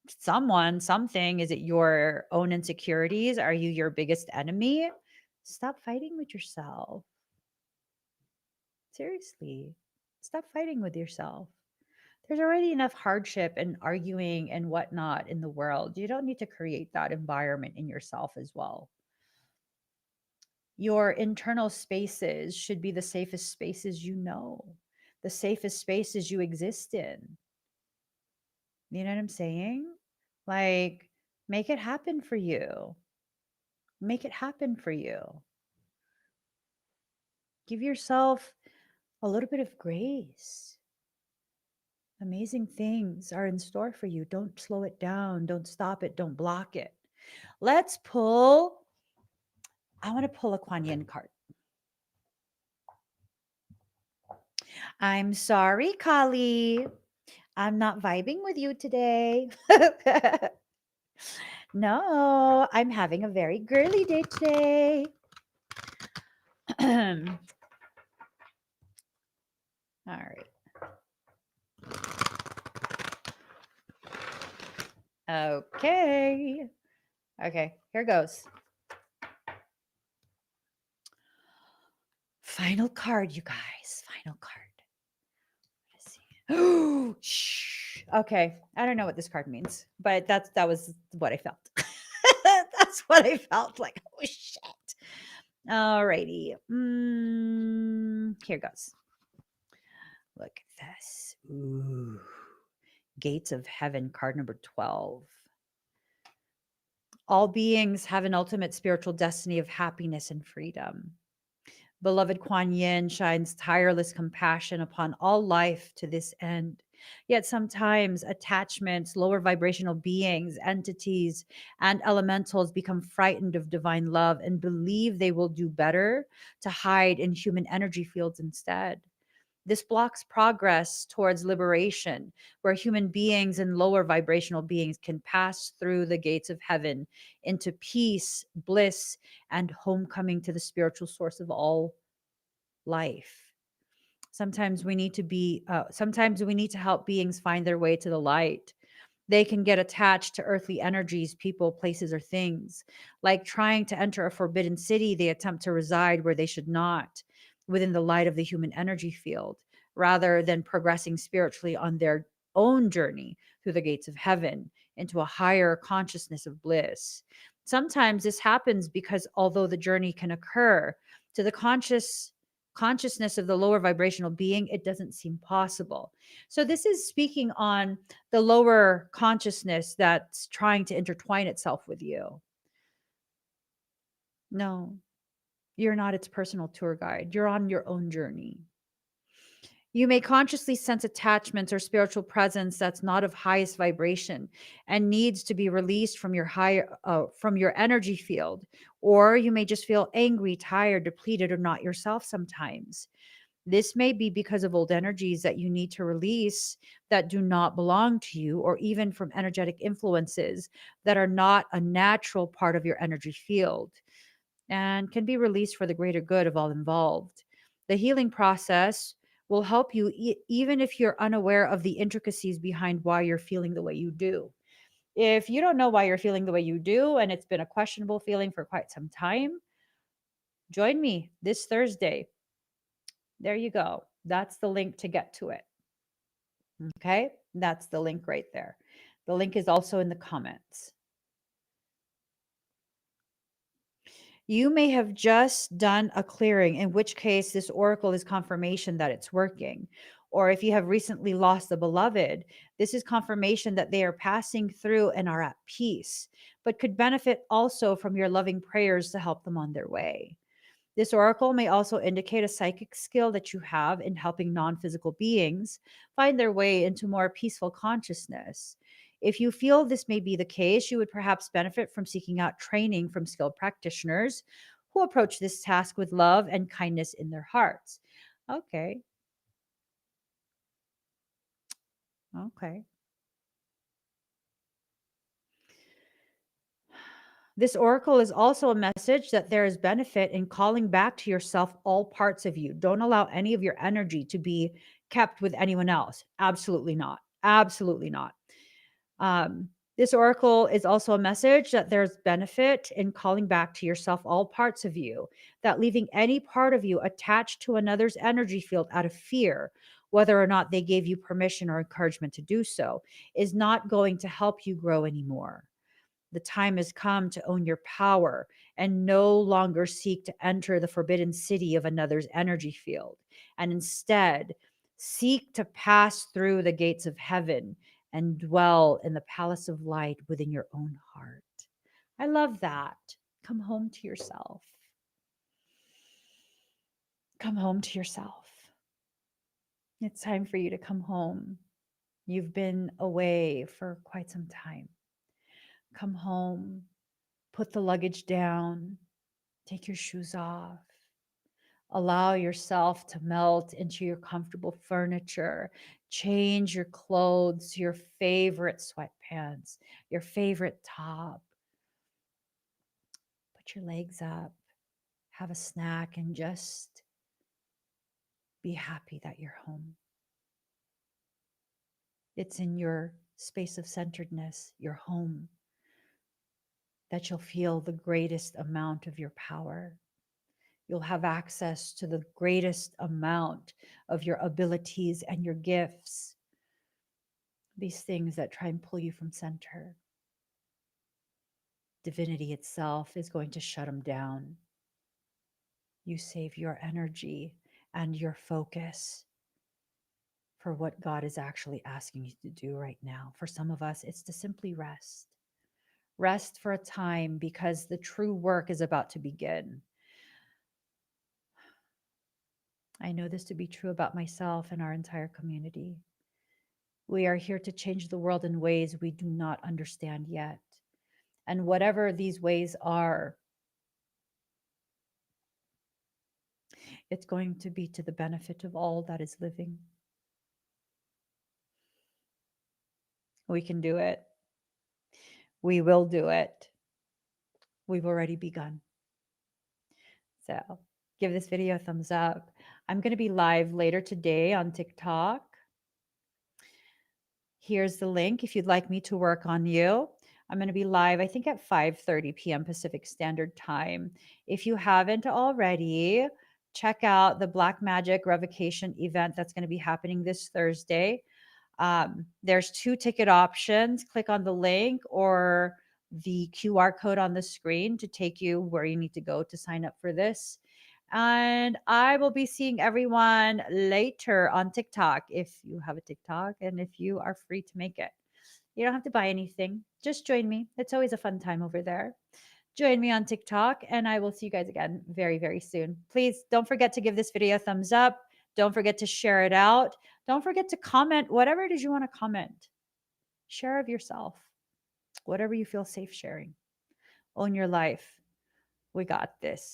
someone, something, is it your own insecurities? Are you your biggest enemy? Stop fighting with yourself. Seriously. Stop fighting with yourself. There's already enough hardship and arguing and whatnot in the world. You don't need to create that environment in yourself as well. Your internal spaces should be the safest spaces you know, the safest spaces you exist in. You know what I'm saying? Like, make it happen for you. Make it happen for you. Give yourself a little bit of grace. Amazing things are in store for you. Don't slow it down. Don't stop it. Don't block it. Let's pull. I want to pull a Kuan Yin card. I'm sorry, Kali. I'm not vibing with you today. No, I'm having a very girly day today. All right. Okay. Okay, here goes. Final card, you guys. Final card. Let's see. Oh, shh. Okay, I don't know what this card means, but that was what I felt. That's what I felt like. Oh shit. Alrighty. Here goes. Look at this. Ooh. Gates of Heaven, card number 12. All beings have an ultimate spiritual destiny of happiness and freedom. Beloved Kuan Yin shines tireless compassion upon all life to this end. Yet sometimes attachments, lower vibrational beings, entities, and elementals become frightened of divine love and believe they will do better to hide in human energy fields instead. This blocks progress towards liberation, where human beings and lower vibrational beings can pass through the gates of heaven into peace, bliss, and homecoming to the spiritual source of all life. Sometimes we need to help beings find their way to the light. They can get attached to earthly energies, people, places, or things. Like trying to enter a forbidden city, they attempt to reside where they should not, within the light of the human energy field, rather than progressing spiritually on their own journey through the gates of heaven into a higher consciousness of bliss. Sometimes this happens because although the journey can occur to the consciousness of the lower vibrational being, it doesn't seem possible. So this is speaking on the lower consciousness that's trying to intertwine itself with you. No, you're not its personal tour guide. You're on your own journey. You may consciously sense attachments or spiritual presence that's not of highest vibration and needs to be released from your from your energy field. Or you may just feel angry, tired, depleted, or not yourself sometimes. This may be because of old energies that you need to release that do not belong to you, or even from energetic influences that are not a natural part of your energy field and can be released for the greater good of all involved. The healing process will help you even if you're unaware of the intricacies behind why you're feeling the way you do. If you don't know why you're feeling the way you do and it's been a questionable feeling for quite some time, join me this Thursday. There you go. That's the link to get to it. Okay? That's the link right there. The link is also in the comments. You may have just done a clearing, in which case this oracle is confirmation that it's working. Or if you have recently lost a beloved, this is confirmation that they are passing through and are at peace, but could benefit also from your loving prayers to help them on their way. This oracle may also indicate a psychic skill that you have in helping non physical beings find their way into more peaceful consciousness. If you feel this may be the case, you would perhaps benefit from seeking out training from skilled practitioners who approach this task with love and kindness in their hearts. Okay. Okay. This oracle is also a message that there is benefit in calling back to yourself all parts of you. Don't allow any of your energy to be kept with anyone else. Absolutely not. Absolutely not. This oracle is also a message that there's benefit in calling back to yourself all parts of you, that leaving any part of you attached to another's energy field out of fear, whether or not they gave you permission or encouragement to do so, is not going to help you grow anymore. The time has come to own your power and no longer seek to enter the forbidden city of another's energy field, and instead seek to pass through the gates of heaven and dwell in the palace of light within your own heart. I love that. Come home to yourself. Come home to yourself. It's time for you to come home. You've been away for quite some time. Come home. Put the luggage down, take your shoes off, allow yourself to melt into your comfortable furniture, change your clothes, your favorite sweatpants, your favorite top, put your legs up, have a snack, and just be happy that you're home. It's in your space of centeredness, your home, that you'll feel the greatest amount of your power. You'll have access to the greatest amount of your abilities and your gifts, these things that try and pull you from center. Divinity itself is going to shut them down. You save your energy and your focus for what God is actually asking you to do right now. For some of us, it's to simply rest. Rest for a time because the true work is about to begin. I know this to be true about myself and our entire community. We are here to change the world in ways we do not understand yet. And whatever these ways are, it's going to be to the benefit of all that is living. We can do it. We will do it. We've already begun. So give this video a thumbs up. I'm going to be live later today on TikTok. Here's the link if you'd like me to work on you. I'm going to be live, I think, at 5:30 p.m. Pacific Standard Time. If you haven't already, check out the Black Magic Revocation event that's going to be happening this Thursday. There's 2 ticket options. Click on the link or the QR code on the screen to take you where you need to go to sign up for this. And I will be seeing everyone later on TikTok if you have a TikTok and if you are free to make it. You don't have to buy anything. Just join me. It's always a fun time over there. Join me on TikTok, and I will see you guys again very, very soon. Please don't forget to give this video a thumbs up. Don't forget to share it out. Don't forget to comment whatever it is you want to comment. Share of yourself, whatever you feel safe sharing. Own your life. We got this.